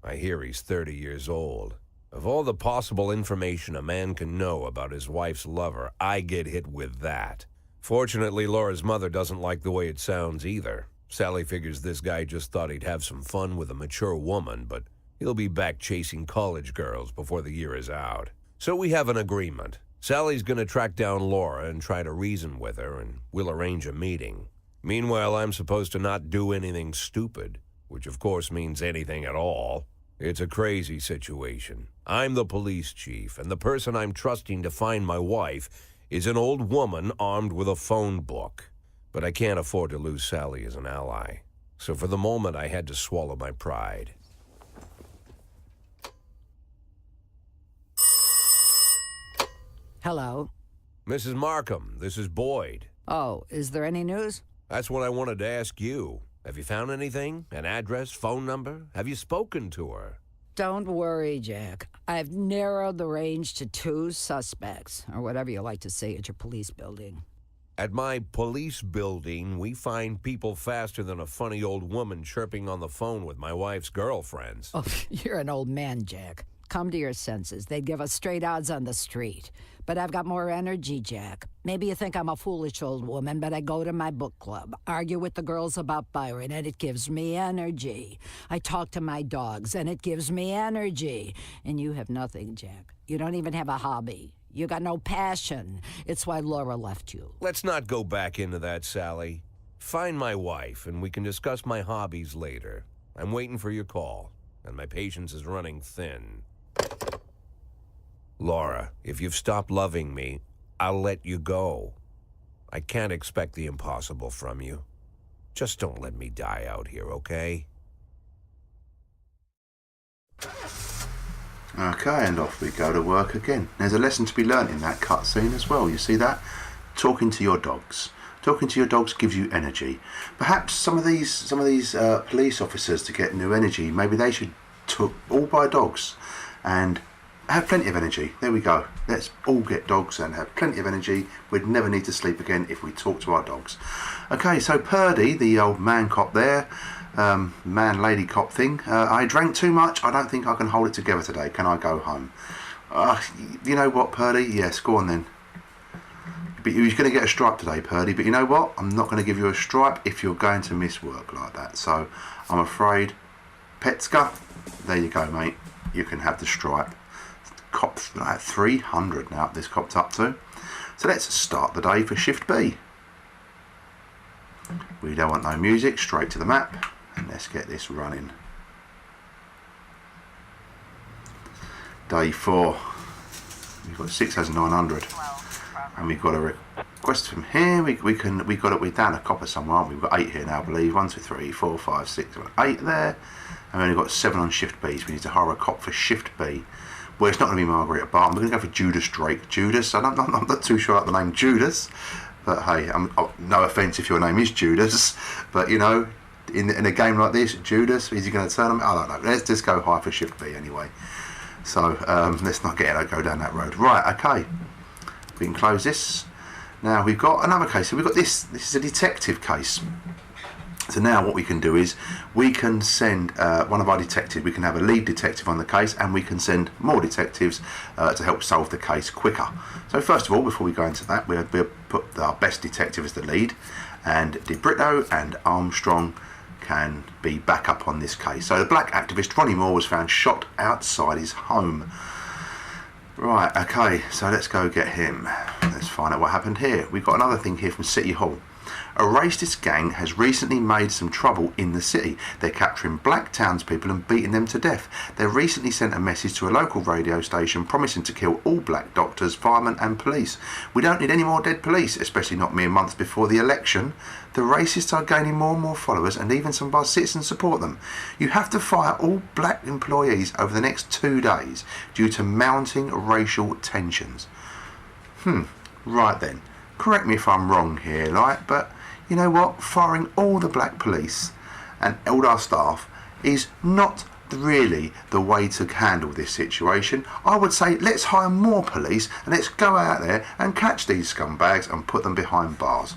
S1: I hear he's 30 years old. Of all the possible information a man can know about his wife's lover, I get hit with that. Fortunately, Laura's mother doesn't like the way it sounds either. Sally figures this guy just thought he'd have some fun with a mature woman, but He'll be back chasing college girls before the year is out. So we have an agreement. Sally's gonna track down Laura and try to reason with her, and we'll arrange a meeting. Meanwhile, I'm supposed to not do anything stupid, which of course means anything at all. It's a crazy situation. I'm the police chief, and the person I'm trusting to find my wife is an old woman armed with a phone book. But I can't afford to lose Sally as an ally. So for the moment, I had to swallow my pride.
S7: Hello.
S1: Mrs. Markham, this is Boyd.
S7: Oh, is there any news?
S1: That's what I wanted to ask you. Have you found anything? An address, phone number? Have you spoken to her?
S7: Don't worry, Jack. I've narrowed the range to 2 suspects, or whatever you like to say at your police building.
S1: At my police building, we find people faster than a funny old woman chirping on the phone with my wife's girlfriends.
S7: Oh, you're an old man, Jack. Come to your senses. They'd give us straight odds on the street. But I've got more energy, Jack. Maybe you think I'm a foolish old woman, but I go to my book club, argue with the girls about Byron, and it gives me energy. I talk to my dogs, and it gives me energy. And you have nothing, Jack. You don't even have a hobby. You got no passion. It's why Laura left you.
S1: Let's not go back into that, Sally. Find my wife, and we can discuss my hobbies later. I'm waiting for your call, and my patience is running thin. Laura, if you've stopped loving me, I'll let you go. I can't expect the impossible from you. Just don't let me die out here, okay?
S2: Okay, and off we go to work again. There's a lesson to be learnt in that cutscene as well. You see that? Talking to your dogs. Talking to your dogs gives you energy. Perhaps some of these police officers, to get new energy, maybe they should talk all by dogs and have plenty of energy. There we go. Let's all get dogs and have plenty of energy. We'd never need to sleep again if we talk to our dogs. Okay, so Purdy, the old man cop there, man-lady cop thing, I drank too much. I don't think I can hold it together today. Can I go home? You know what, Purdy? Yes, go on then. But you're going to get a stripe today, Purdy. But you know what? I'm not going to give you a stripe if you're going to miss work like that. So I'm afraid, Petska, there you go, mate. You can have the stripe. Cop's like 300 now, this cop's up to. So let's start the day for shift B. We don't want no music, straight to the map, and let's get this running. Day 4. We've got 6 as 900, and we've got a request from here. We're down a copper somewhere, aren't we? We've got 8 here now, I believe. 1, 2, 3, 4, 5, 6, 8 there, and we only got 7 on shift B. So we need to hire a cop for shift B. Well, it's not going to be Margarita Barton. We're going to go for Judas Drake. Judas, I'm not too sure about the name Judas, but hey, no offence if your name is Judas, but you know, in a game like this, Judas, is he going to turn him? I don't know. Let's just go high for shift B anyway. So let's not go down that road. Right, okay. We can close this. Now we've got another case. So we've got this. This is a detective case. So now what we can do is we can send one of our detectives, we can have a lead detective on the case, and we can send more detectives to help solve the case quicker. So first of all, before we go into that, we'll put our best detective as the lead, and DeBrito and Armstrong can be back up on this case. So the black activist Ronnie Moore was found shot outside his home. Right, okay, so let's go get him. Let's find out what happened here. We've got another thing here from City Hall. A racist gang has recently made some trouble in the city. They're capturing black townspeople and beating them to death. They recently sent a message to a local radio station promising to kill all black doctors, firemen and police. We don't need any more dead police, especially not mere months before the election. The racists are gaining more and more followers, and even some of our citizens support them. You have to fire all black employees over the next 2 days due to mounting racial tensions. Right then. Correct me if I'm wrong here, but you know what? Firing all the black police and all our staff is not really the way to handle this situation. I would say let's hire more police and let's go out there and catch these scumbags and put them behind bars.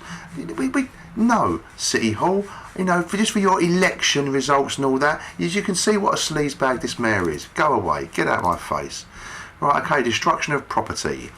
S2: No, City Hall, you know, just for your election results and all that, you can see what a sleazebag this mayor is. Go away, get out of my face. Right, okay, destruction of property.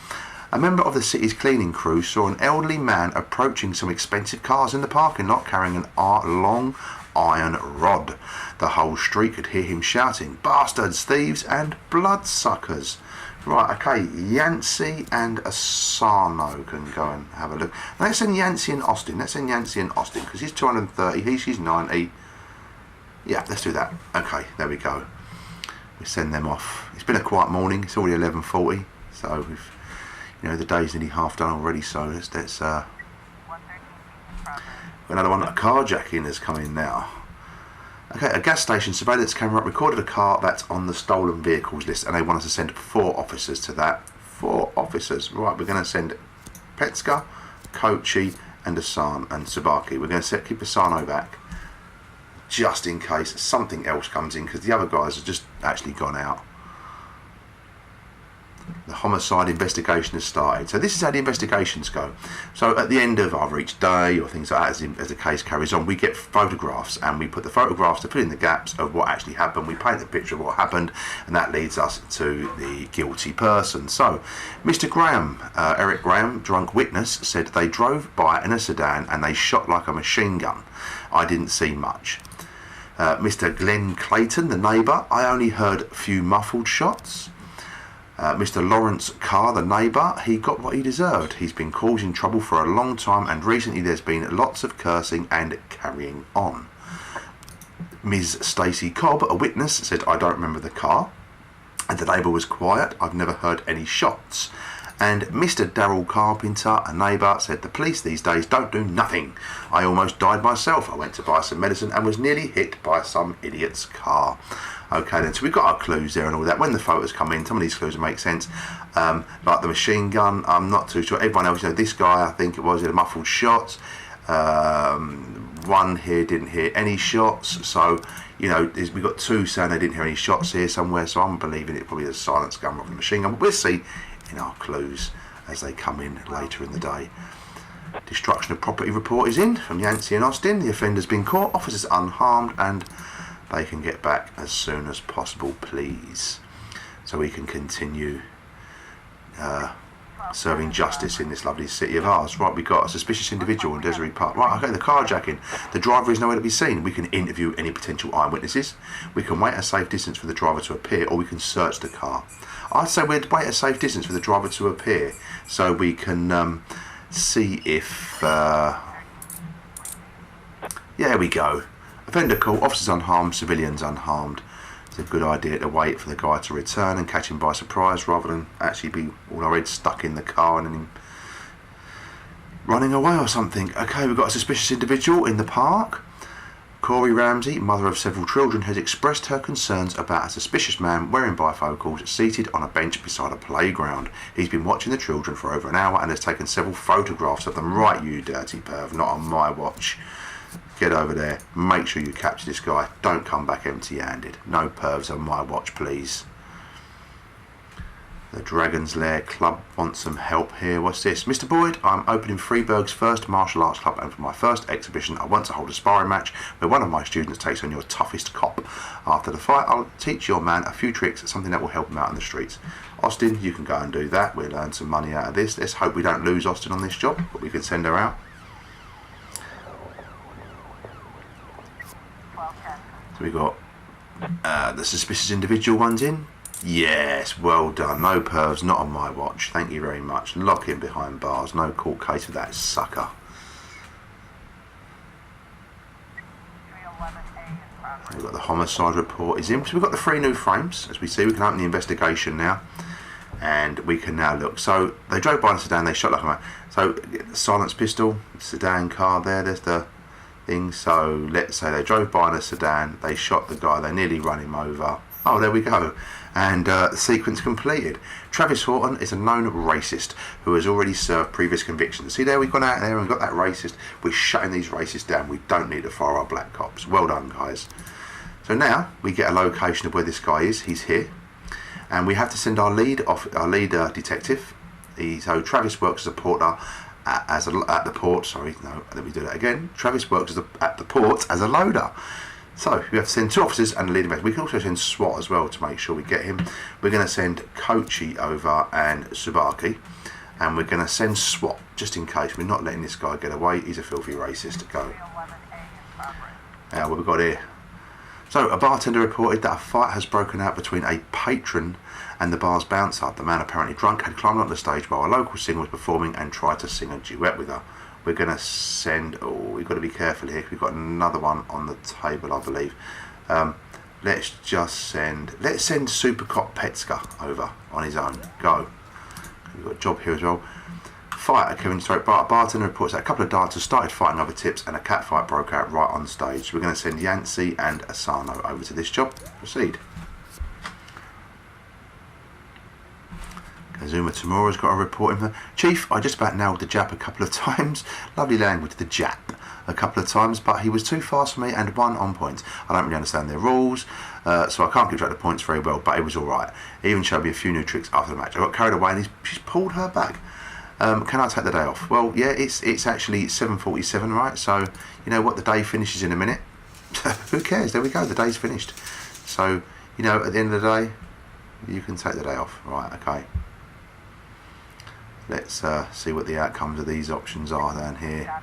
S2: A member of the city's cleaning crew saw an elderly man approaching some expensive cars in the parking lot carrying an long iron rod. The whole street could hear him shouting, "Bastards, thieves and bloodsuckers." Right, okay, Yancey and Asano can go and have a look. Now, let's send Yancey and Austin. Let's send Yancey and Austin, because he's 230, she's 90. Yeah, let's do that. Okay, there we go. We send them off. It's been a quiet morning. It's already 11:40, so we've, you know, the day's nearly half done already. So let's another one. A carjacking has come in now. Okay, a gas station surveillance camera recorded a car that's on the stolen vehicles list, and they want us to send 4 officers to that. 4 officers. Right, we're going to send Petska, Kochi, and Asano and Tsubaki. We're going to keep Asano back, just in case something else comes in, because the other guys have just actually gone out. The homicide investigation has started. So this is how the investigations go. So at the end of either each day or things like that, as the case carries on, we get photographs, and we put the photographs to fill in the gaps of what actually happened. We paint the picture of what happened, and that leads us to the guilty person. So Mr. Graham, Eric Graham, drunk witness, said they drove by in a sedan and they shot like a machine gun. I didn't see much. Mr. Glenn Clayton, the neighbour, I only heard a few muffled shots. Mr. Lawrence Carr, the neighbour, he got what he deserved. He's been causing trouble for a long time, and recently there's been lots of cursing and carrying on. Ms. Stacey Cobb, a witness, said, I don't remember the car, and the neighbour was quiet. I've never heard any shots. And Mr. Darrell Carpenter, a neighbour, said, the police these days don't do nothing. I almost died myself. I went to buy some medicine and was nearly hit by some idiot's car. Okay then, so we've got our clues there and all that. When the photos come in, some of these clues will make sense. Like the machine gun, I'm not too sure. Everyone else, you know, this guy, I think it was, he had a muffled shot. One here didn't hear any shots. So, you know, we've got 2 saying they didn't hear any shots here somewhere. So I'm believing it probably a silence gun rather than a machine gun. But we'll see in our clues as they come in later in the day. Destruction of property report is in from Yancey and Austin. The offender's been caught, officers unharmed, and they can get back as soon as possible, please, so we can continue serving justice in this lovely city of ours. Right, we've got a suspicious individual in Desiree Park. Right, okay, the carjacking. The driver is nowhere to be seen. We can interview any potential eyewitnesses. We can wait a safe distance for the driver to appear, or we can search the car. I'd say we'd wait a safe distance for the driver to appear, so we can see if... yeah, we go. Offender call, officers unharmed, civilians unharmed. It's a good idea to wait for the guy to return and catch him by surprise, rather than actually be all our heads stuck in the car and then him running away or something. Okay, we've got a suspicious individual in the park. Corey Ramsey, mother of several children, has expressed her concerns about a suspicious man wearing bifocals seated on a bench beside a playground. He's been watching the children for over an hour and has taken several photographs of them. Right, you dirty perv, not on my watch. Get over there, make sure you capture this guy. Don't come back empty-handed. No pervs on my watch, please. The Dragon's Lair Club wants some help here. What's this? Mr. Boyd, I'm opening Freeburg's first martial arts club, and for my first exhibition I want to hold a sparring match where one of my students takes on your toughest cop. After the fight I'll teach your man a few tricks, something that will help him out in the streets. Austin, you can go and do that. We'll earn some money out of this. Let's hope we don't lose Austin on this job, but we can send her out. So we got the suspicious individual ones in. Yes, well done. No pervs, not on my watch. Thank you very much. Lock him behind bars. No court case with that sucker. We've got the homicide report is in. So we've got the 3 new frames. As we see, we can open the investigation now. And we can now look. So they drove by in a sedan, they shot like a man. So silence pistol, sedan car there, there's the thing. So let's say they drove by in a sedan, they shot the guy, they nearly run him over. Oh, there we go. And the sequence completed. Travis Horton is a known racist who has already served previous convictions. See there, we've gone out there and got that racist. We're shutting these racists down. We don't need to fire our black cops. Well done, guys. So now we get a location of where this guy is. He's here. And we have to send our lead detective. So Travis works as a porter at the port. Sorry, no, let me do that again. Travis works at the port as a loader. So we have to send 2 officers and a lead investigator. We can also send SWAT as well to make sure we get him. We're going to send Kochi over and Tsubaki, and we're going to send SWAT just in case. We're not letting this guy get away. He's a filthy racist. Go. What have we got here? So, a bartender reported that a fight has broken out between a patron and the bar's bouncer. The man, apparently drunk, had climbed onto the stage while a local singer was performing and tried to sing a duet with her. We're going to send... Oh, we've got to be careful here. We've got another one on the table, I believe. Let's send Super Cop Petska over on his own. Go. We've got a job here as well. Fight at Kevin Stroke Bar. A bartender reports that a couple of dancers started fighting over tips and a cat fight broke out right on stage. We're going to send Yancey and Asano over to this job. Proceed. Kazuma Tamura's got a report in there. Chief, I just about nailed the Jap a couple of times. Lovely language, the Jap, a couple of times, but he was too fast for me and one on point. I don't really understand their rules, so I can't keep track of the points very well, but it was alright. He even showed me a few new tricks after the match. I got carried away and she's pulled her back. Can I take the day off? Well, yeah, it's actually 7:47, right? So, you know what, the day finishes in a minute. Who cares? There we go, the day's finished. So, you know, at the end of the day, you can take the day off. Right, okay. Let's see what the outcomes of these options are down here.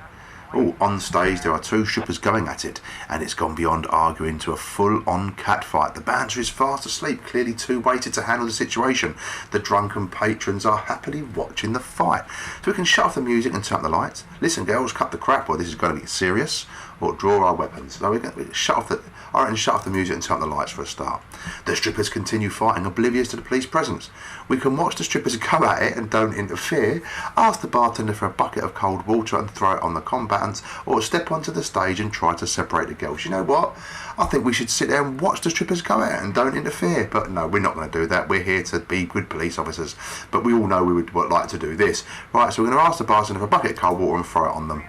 S2: Oh, on stage there are two strippers going at it, and it's gone beyond arguing to a full-on cat fight. The bouncer is fast asleep, clearly too weighted to handle the situation. The drunken patrons are happily watching the fight. So we can shut off the music and turn up the lights. Listen, girls, cut the crap, or this is going to get serious. Or draw our weapons. So we're going to shut off the music and turn up the lights for a start. The strippers continue fighting, oblivious to the police presence. We can watch the strippers go at it and don't interfere, ask the bartender for a bucket of cold water and throw it on the combatants, or step onto the stage and try to separate the girls. You know what? I think we should sit there and watch the strippers go at it and don't interfere. But no, we're not going to do that. We're here to be good police officers. But we all know we would like to do this. Right, so we're going to ask the bartender for a bucket of cold water and throw it on them.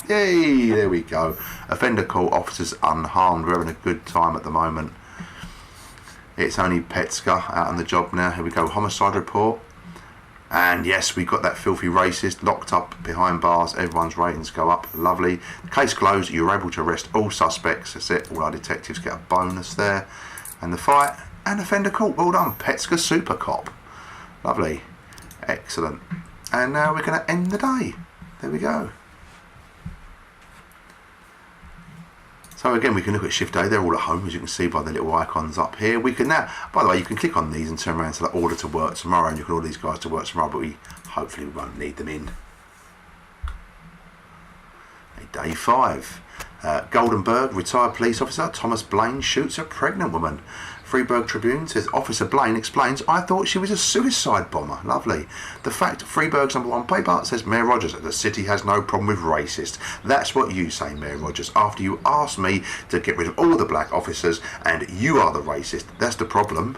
S2: Yay, there we go. Offender caught, officers unharmed. We're having a good time at the moment. It's only Petska out on the job now. Here we go, homicide report. And yes, we got that filthy racist locked up behind bars. Everyone's ratings go up. Lovely. Case closed. You were able to arrest all suspects. That's it. All our detectives get a bonus there. And the fight. And offender caught. Well done. Petska Super Cop. Lovely. Excellent. And now we're going to end the day. There we go. So again, we can look at shift A. They're all at home, as you can see by the little icons up here. We can now, by the way, you can click on these and turn around and select order to work tomorrow, and you can order these guys to work tomorrow, but hopefully we won't need them in. Day 5. Goldenberg, retired police officer Thomas Blaine shoots a pregnant woman. Freeburg Tribune says Officer Blaine explains, I thought she was a suicide bomber. Lovely. The fact, Freeburg's #1 paper says Mayor Rogers, the city has no problem with racist. That's what you say, Mayor Rogers, after you asked me to get rid of all the black officers and you are the racist. That's the problem.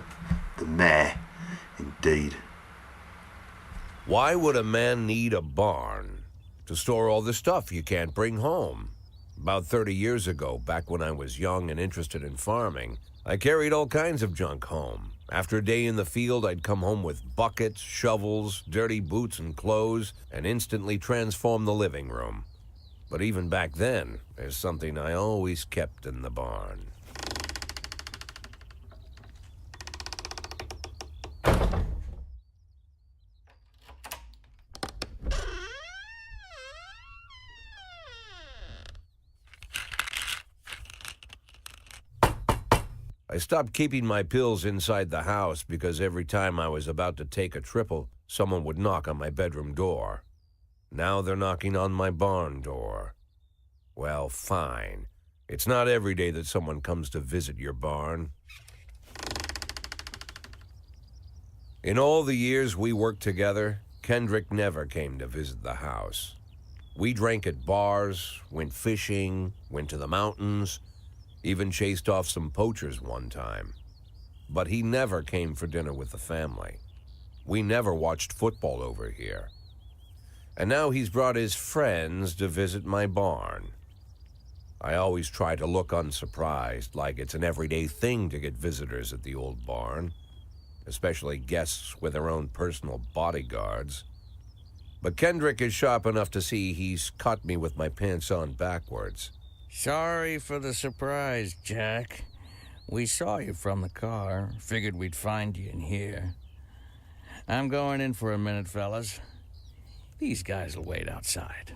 S2: The mayor. Indeed.
S1: Why would a man need a barn? To store all the stuff you can't bring home. About 30 years ago, back when I was young and interested in farming, I carried all kinds of junk home. After a day in the field, I'd come home with buckets, shovels, dirty boots and clothes, and instantly transform the living room. But even back then, there's something I always kept in the barn. I stopped keeping my pills inside the house because every time I was about to take a triple, someone would knock on my bedroom door. Now they're knocking on my barn door. Well, fine. It's not every day that someone comes to visit your barn. In all the years we worked together, Kendrick never came to visit the house. We drank at bars, went fishing, went to the mountains, even chased off some poachers one time. But he never came for dinner with the family. We never watched football over here. And now he's brought his friends to visit my barn. I always try to look unsurprised, like it's an everyday thing to get visitors at the old barn, especially guests with their own personal bodyguards. But Kendrick is sharp enough to see he's caught me with my pants on backwards.
S5: Sorry for the surprise, Jack. We saw you from the car. Figured we'd find you in here. I'm going in for a minute, fellas. These guys will wait outside.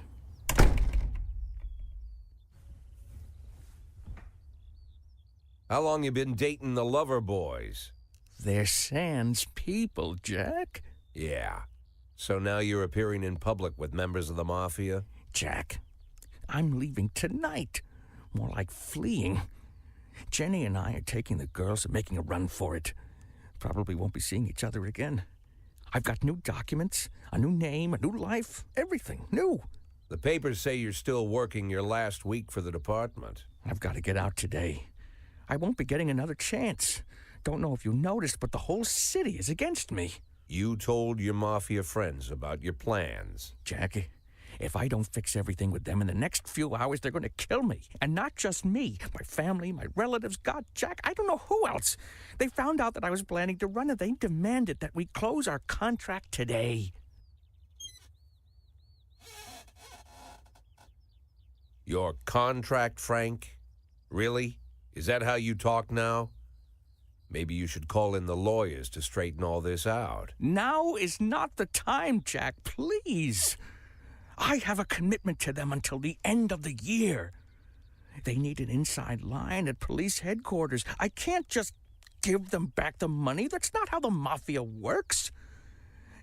S1: How long you been dating the lover boys?
S5: They're sans people, Jack.
S1: Yeah. So now you're appearing in public with members of the Mafia?
S5: Jack, I'm leaving tonight. More like fleeing. Jenny and I are taking the girls and making a run for it. Probably won't be seeing each other again. I've got new documents, a new name, a new life, everything new.
S1: The papers say you're still working your last week for the department.
S5: I've got to get out today. I won't be getting another chance. Don't know if you noticed, but the whole city is against me.
S1: You told your Mafia friends about your plans.
S5: Jackie, if I don't fix everything with them in the next few hours, they're going to kill me. And not just me. My family, my relatives, God, Jack, I don't know who else. They found out that I was planning to run, and they demanded that we close our contract today.
S1: Your contract, Frank? Really? Is that how you talk now? Maybe you should call in the lawyers to straighten all this out.
S5: Now is not the time, Jack, please. I have a commitment to them until the end of the year. They need an inside line at police headquarters. I can't just give them back the money. That's not how the Mafia works.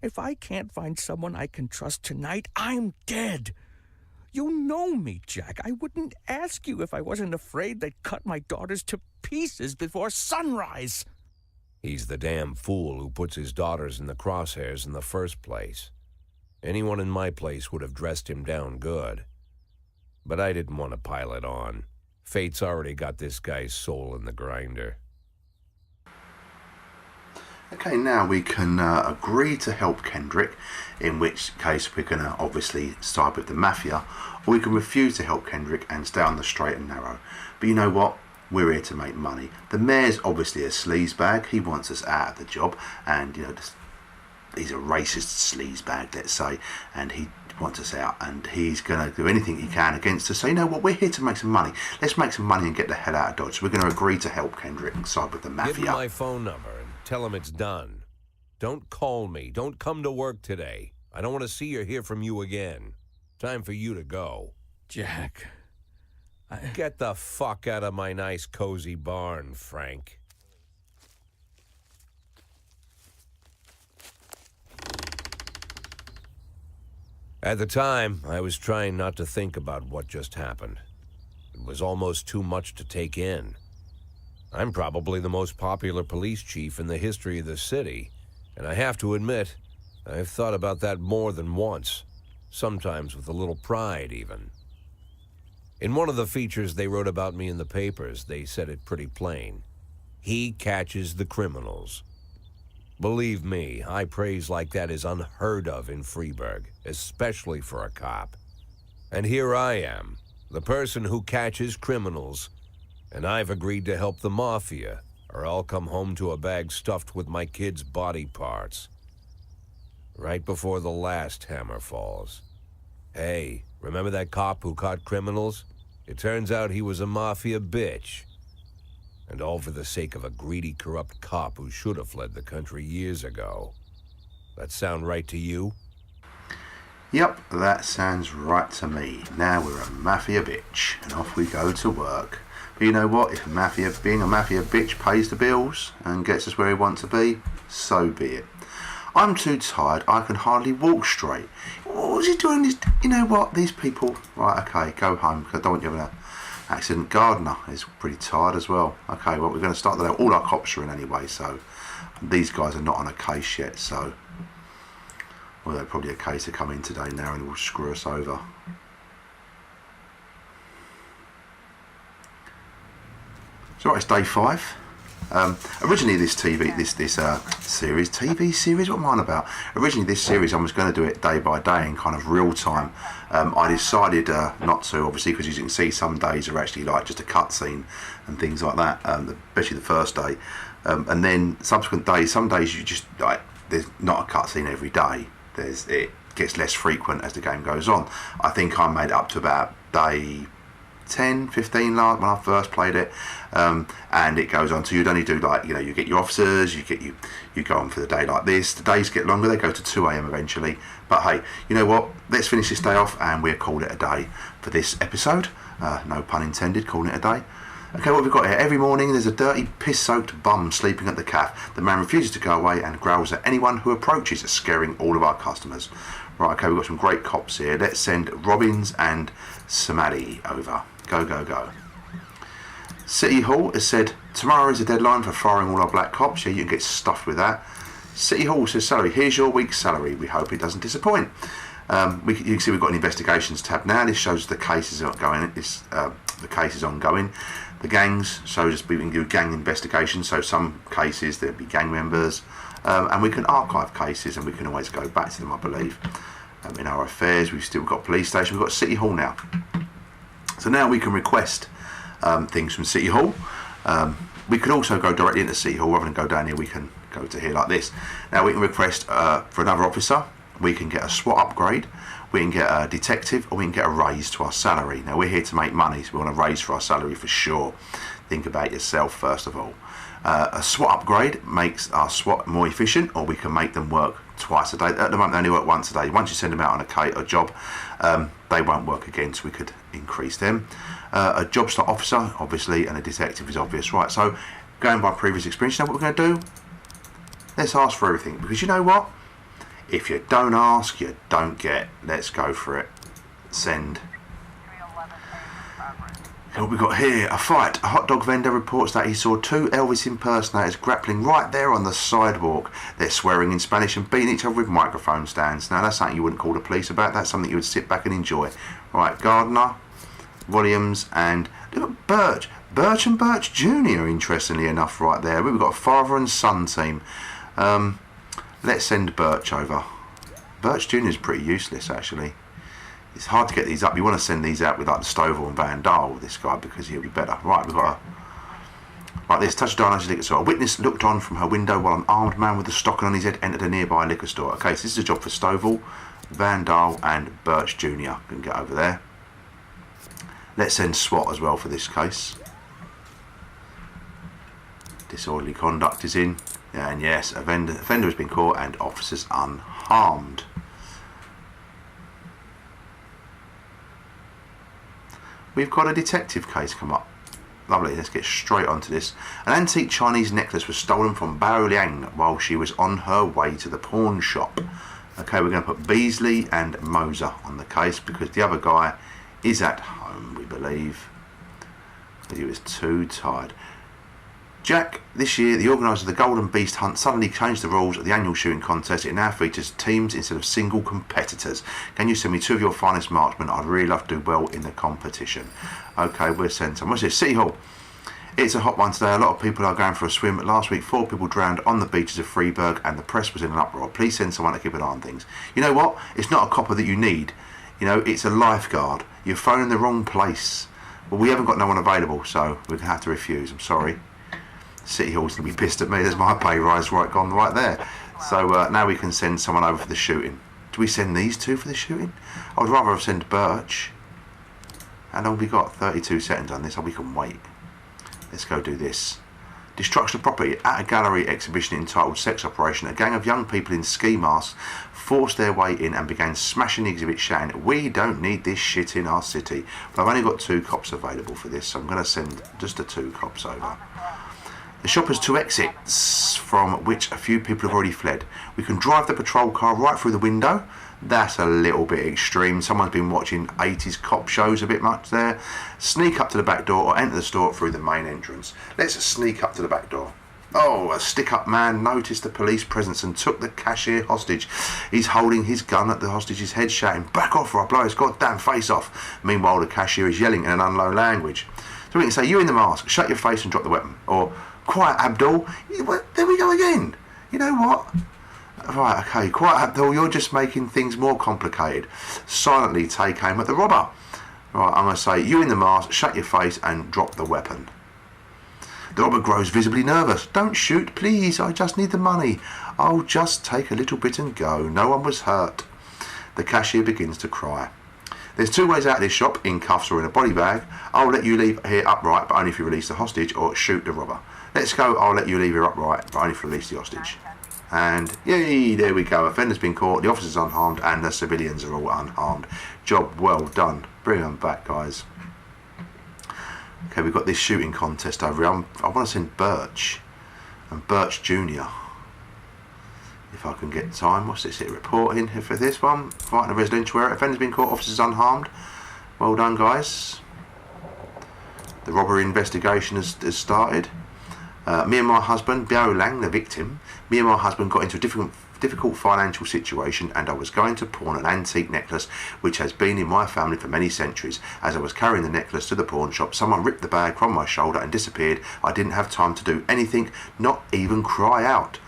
S5: If I can't find someone I can trust tonight, I'm dead. You know me, Jack. I wouldn't ask you if I wasn't afraid they'd cut my daughters to pieces before sunrise.
S1: He's the damn fool who puts his daughters in the crosshairs in the first place. Anyone in my place would have dressed him down good. But I didn't want to pile it on. Fate's already got this guy's soul in the grinder.
S2: Okay, now we can agree to help Kendrick, in which case we're going to obviously side with the Mafia, or we can refuse to help Kendrick and stay on the straight and narrow. But you know what? We're here to make money. The mayor's obviously a sleazebag. He wants us out of the job, and you know, he's a racist sleazebag, let's say, and he wants us out, and he's going to do anything he can against us. So you know what? We're here to make some money. Let's make some money and get the hell out of Dodge. So we're going to agree to help Kendrick and side with the Mafia.
S1: Give him my phone number and tell him it's done. Don't call me. Don't come to work today. I don't want to see or hear from you again. Time for you to go.
S5: Jack,
S1: Get the fuck out of my nice cozy barn, Frank. At the time, I was trying not to think about what just happened. It was almost too much to take in. I'm probably the most popular police chief in the history of the city, and I have to admit, I've thought about that more than once, sometimes with a little pride even. In one of the features they wrote about me in the papers, they said it pretty plain. He catches the criminals. Believe me, high praise like that is unheard of in Freeburg, especially for a cop. And here I am, the person who catches criminals, and I've agreed to help the Mafia, or I'll come home to a bag stuffed with my kids' body parts. Right before the last hammer falls. Hey, remember that cop who caught criminals? It turns out he was a Mafia bitch. And all for the sake of a greedy, corrupt cop who should have fled the country years ago. That sound right to you?
S2: Yep, that sounds right to me. Now we're a Mafia bitch, and off we go to work. But you know what? If being a Mafia bitch pays the bills and gets us where we want to be, so be it. I'm too tired, I can hardly walk straight. What was he doing? You know what? These people... Right, okay, go home, because I don't want you to have an accident. Gardner is pretty tired as well. Okay, well, we're going to start that out. All our cops are in anyway, so... These guys are not on a case yet, so... Well, they're probably a case to come in today now and will screw us over. So right, it's day 5. Originally this TV series, what am I on about? Originally this series I was going to do it day by day in kind of real time. I decided not to, obviously, because as you can see some days are actually like just a cutscene and things like that, especially the first day. And then subsequent days, some days you just, like, there's not a cutscene every day. It gets less frequent as the game goes on. I think I made it up to about day 10, 15 when I first played it, and it goes on to, you'd only do, like, you know, you get your officers, you go on for the day like this. The days get longer, they go to 2 AM eventually, but hey, you know what, let's finish this day off and we'll call it a day for this episode. No pun intended, calling it a day. Okay, what have we got here? Every morning there's a dirty, piss-soaked bum sleeping at the cafe. The man refuses to go away and growls at anyone who approaches, scaring all of our customers. Right, okay, we've got some great cops here. Let's send Robbins and Samadi over. Go, go, go. City Hall has said, tomorrow is the deadline for firing all our black cops. Yeah, you can get stuffed with that. City Hall says, salary, here's your week's salary. We hope it doesn't disappoint. You can see we've got an investigations tab now. This shows the cases are going. The case is ongoing. The gangs shows us we can do gang investigations. So some cases there'll be gang members, and we can archive cases and we can always go back to them, I believe. In our affairs, we've still got police station. We've got City Hall now. So now we can request things from City Hall. We could also go directly into City Hall rather than go down here. We can go to here like this. Now we can request for another officer. We can get a SWAT upgrade, we can get a detective, or we can get a raise to our salary. Now we're here to make money, so we want a raise for our salary for sure. Think about yourself first of all. A SWAT upgrade makes our SWAT more efficient, or we can make them work twice a day. At the moment they only work once a day. Once you send them out on a job, they won't work again, so we could increase them. A job slot officer, obviously, and a detective is obvious. Right, so going by previous experience, you know what we're going to do? Let's ask for everything, because you know what? If you don't ask, you don't get. Let's go for it. Send. And what we got here? A fight. A hot dog vendor reports that he saw two Elvis impersonators grappling right there on the sidewalk. They're swearing in Spanish and beating each other with microphone stands. Now that's something you wouldn't call the police about. That's something you would sit back and enjoy. Right, Gardner, Williams, and look at Birch. Birch and Birch Jr. Interestingly enough, right there. We've got a father and son team. Let's send Birch over. Birch Jr. is pretty useless, actually. It's hard to get these up. You want to send these out with like the Stovall and Van Dahl with this guy because he'll be better. Right, we've got a... Right, this touch diagnosis liquor store. A witness looked on from her window while an armed man with a stocking on his head entered a nearby liquor store. Okay, so this is a job for Stovall, Van Dahl and Birch Jr. Can get over there. Let's send SWAT as well for this case. Disorderly conduct is in. And yes, offender has been caught and officers unharmed. We've got a detective case come up. Lovely, let's get straight onto this. An antique Chinese necklace was stolen from Bao Liang while she was on her way to the pawn shop. Okay, we're going to put Beasley and Moser on the case because the other guy is at home, we believe. He was too tired. Jack, this year the organiser of the Golden Beast Hunt suddenly changed the rules of the annual shooting contest. It now features teams instead of single competitors. Can you send me two of your finest marksmen? I'd really love to do well in the competition. Okay, we'll send some. What's this? City Hall. It's a hot one today. A lot of people are going for a swim. Last week 4 people drowned on the beaches of Freiburg and the press was in an uproar. Please send someone to keep an eye on things. You know what? It's not a copper that you need. You know, it's a lifeguard. You're phoning the wrong place. Well, we haven't got no one available, so we're going to have to refuse. I'm sorry. City Hall's going to be pissed at me. There's my pay rise gone right there. So now we can send someone over for the shooting. Do we send these two for the shooting? I would rather have sent Birch. How long have we got? 32 seconds on this. Oh, we can wait. Let's go do this. Destruction of property. At a gallery exhibition entitled Sex Operation, a gang of young people in ski masks forced their way in and began smashing the exhibit, shouting, "We don't need this shit in our city." But I've only got 2 cops available for this, so I'm going to send just the 2 cops over. The shop has 2 exits, from which a few people have already fled. We can drive the patrol car right through the window. That's a little bit extreme. Someone's been watching 80s cop shows a bit much there. Sneak up to the back door or enter the store through the main entrance. Let's sneak up to the back door. Oh, a stick-up man noticed the police presence and took the cashier hostage. He's holding his gun at the hostage's head, shouting, "Back off or I'll blow his goddamn face off." Meanwhile, the cashier is yelling in an unknown language. So we can say, "You in the mask, shut your face and drop the weapon." Or, "Quiet, Abdul." There we go again. You know what? Right, okay, quiet, Abdul, you're just making things more complicated. Silently take aim at the robber. Right, I'm going to say, "You in the mask, shut your face and drop the weapon." The robber grows visibly nervous. "Don't shoot, please, I just need the money. I'll just take a little bit and go. No one was hurt." The cashier begins to cry. There's 2 ways out of this shop, in cuffs or in a body bag. I'll let you leave here upright, but only if you release the hostage, or shoot the robber. Let's go, I'll let you leave here upright, but only if you release the hostage. And yay, there we go. Offender's been caught, the officer's unharmed, and the civilians are all unharmed. Job well done. Bring them back, guys. Okay, we've got this shooting contest over here. I want to send Birch and Birch Jr. If I can get time. What's this here? Reporting for this one. Fighting a residential area. Offenders been caught, officers unharmed. Well done, guys. The robbery investigation has started. Me and my husband, Biao Lang, the victim, me and my husband got into a difficult financial situation, and I was going to pawn an antique necklace which has been in my family for many centuries. As I was carrying the necklace to the pawn shop, someone ripped the bag from my shoulder and disappeared. I didn't have time to do anything, not even cry out.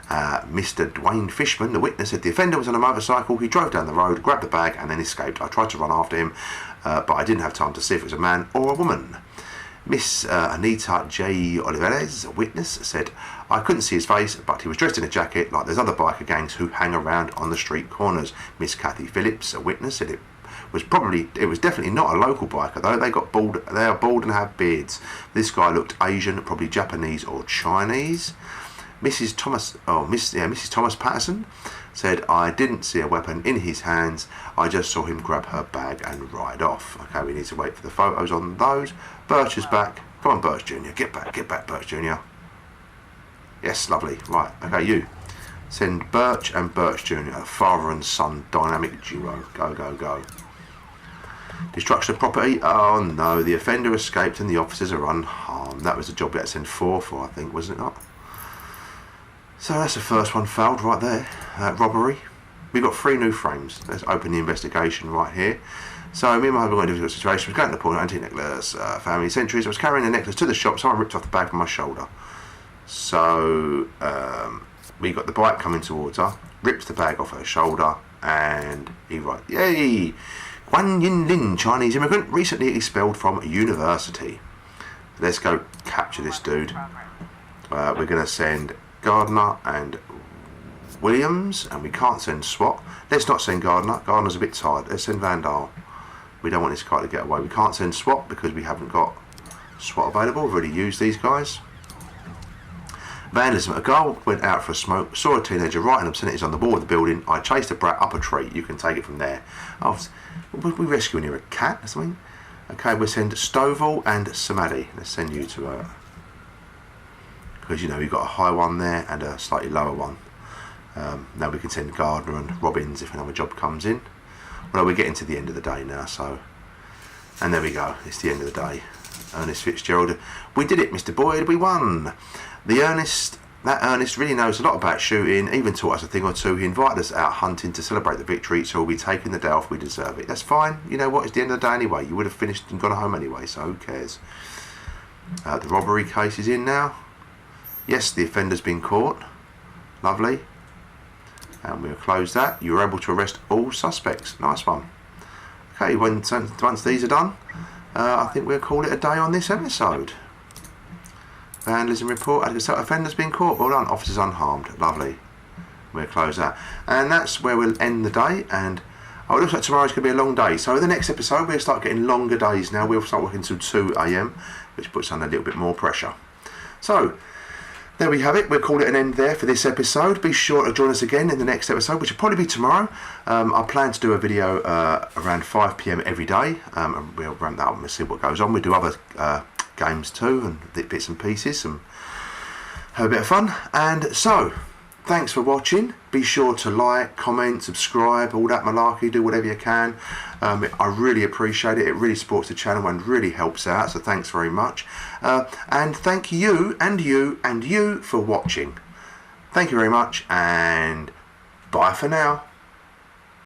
S2: Mr. Dwayne Fishman, the witness, said the offender was on a motorcycle. He drove down the road, grabbed the bag and then escaped. I tried to run after him, but I didn't have time to see if it was a man or a woman. Miss Anita J. Olivares, a witness, said, I couldn't see his face, but he was dressed in a jacket like those other biker gangs who hang around on the street corners. Miss Kathy Phillips, a witness, said it was definitely not a local biker though. They are bald and have beards. This guy looked Asian, probably Japanese or Chinese. Mrs. Thomas Patterson said, I didn't see a weapon in his hands. I just saw him grab her bag and ride off. Okay, we need to wait for the photos on those. Birch is back. Come on, Birch Jr. Get back, Birch Jr. Yes, lovely. Right, okay, you. Send Birch and Birch Jr., a father and son dynamic duo. Go, go, go. Destruction of property. Oh no, the offender escaped and the officers are unharmed. That was the job we had to send 4 for, I think, wasn't it not? So that's the first one failed right there. Robbery. We've got 3 new frames. Let's open the investigation right here. So me and my husband got in a difficult situation. I was going to the pawn antique necklace, family centuries. I was carrying the necklace to the shop. Someone ripped off the bag from my shoulder. So we got the bike coming towards her, rips the bag off her shoulder, and he writes, yay! Guan Yin Lin, Chinese immigrant, recently expelled from university. Let's go capture this dude. We're going to send Gardner and Williams, and we can't send SWAT. Let's not send Gardner. Gardner's a bit tired. Let's send Vandal. We don't want this guy to get away. We can't send SWAT because we haven't got SWAT available. We've already used these guys. Vandalism. A girl went out for a smoke, saw a teenager writing obscenities on the wall of the building. I chased a brat up a tree. You can take it from there. Oh, we rescuing here a cat or something? Okay, we'll send Stovall and Samadhi. Let's send you to her. Because, you know, you've got a high one there and a slightly lower one. Now we can send Gardner and Robbins if another job comes in. Well, we're getting to the end of the day now, so... And there we go. It's the end of the day. Ernest Fitzgerald. We did it, Mr. Boyd. We won. That Ernest really knows a lot about shooting, even taught us a thing or two. He invited us out hunting to celebrate the victory, so we'll be taking the day off. We deserve it. That's fine. You know what? It's the end of the day anyway. You would have finished and gone home anyway, so who cares? The robbery case is in now. Yes, the offender's been caught. Lovely. And we'll close that. You were able to arrest all suspects. Nice one. Okay, once these are done, I think we'll call it a day on this episode. Vandalism report. Offender's been caught. Well done. Officers unharmed. Lovely. We'll close that. And that's where we'll end the day. And it looks like tomorrow's going to be a long day. So the next episode, we'll start getting longer days now. We'll start working until 2 AM, which puts on a little bit more pressure. So... there we have it. We'll call it an end there for this episode. Be sure to join us again in the next episode, which will probably be tomorrow. I plan to do a video around 5 PM every day. And we'll ramp that up and we'll see what goes on. We'll do other games too, and bits and pieces, and have a bit of fun. And so, thanks for watching. Be sure to like, comment, subscribe, all that malarkey. Do whatever you can. I really appreciate it. It really supports the channel and really helps out, so thanks very much. And thank you and you for watching. Thank you very much, and bye for now.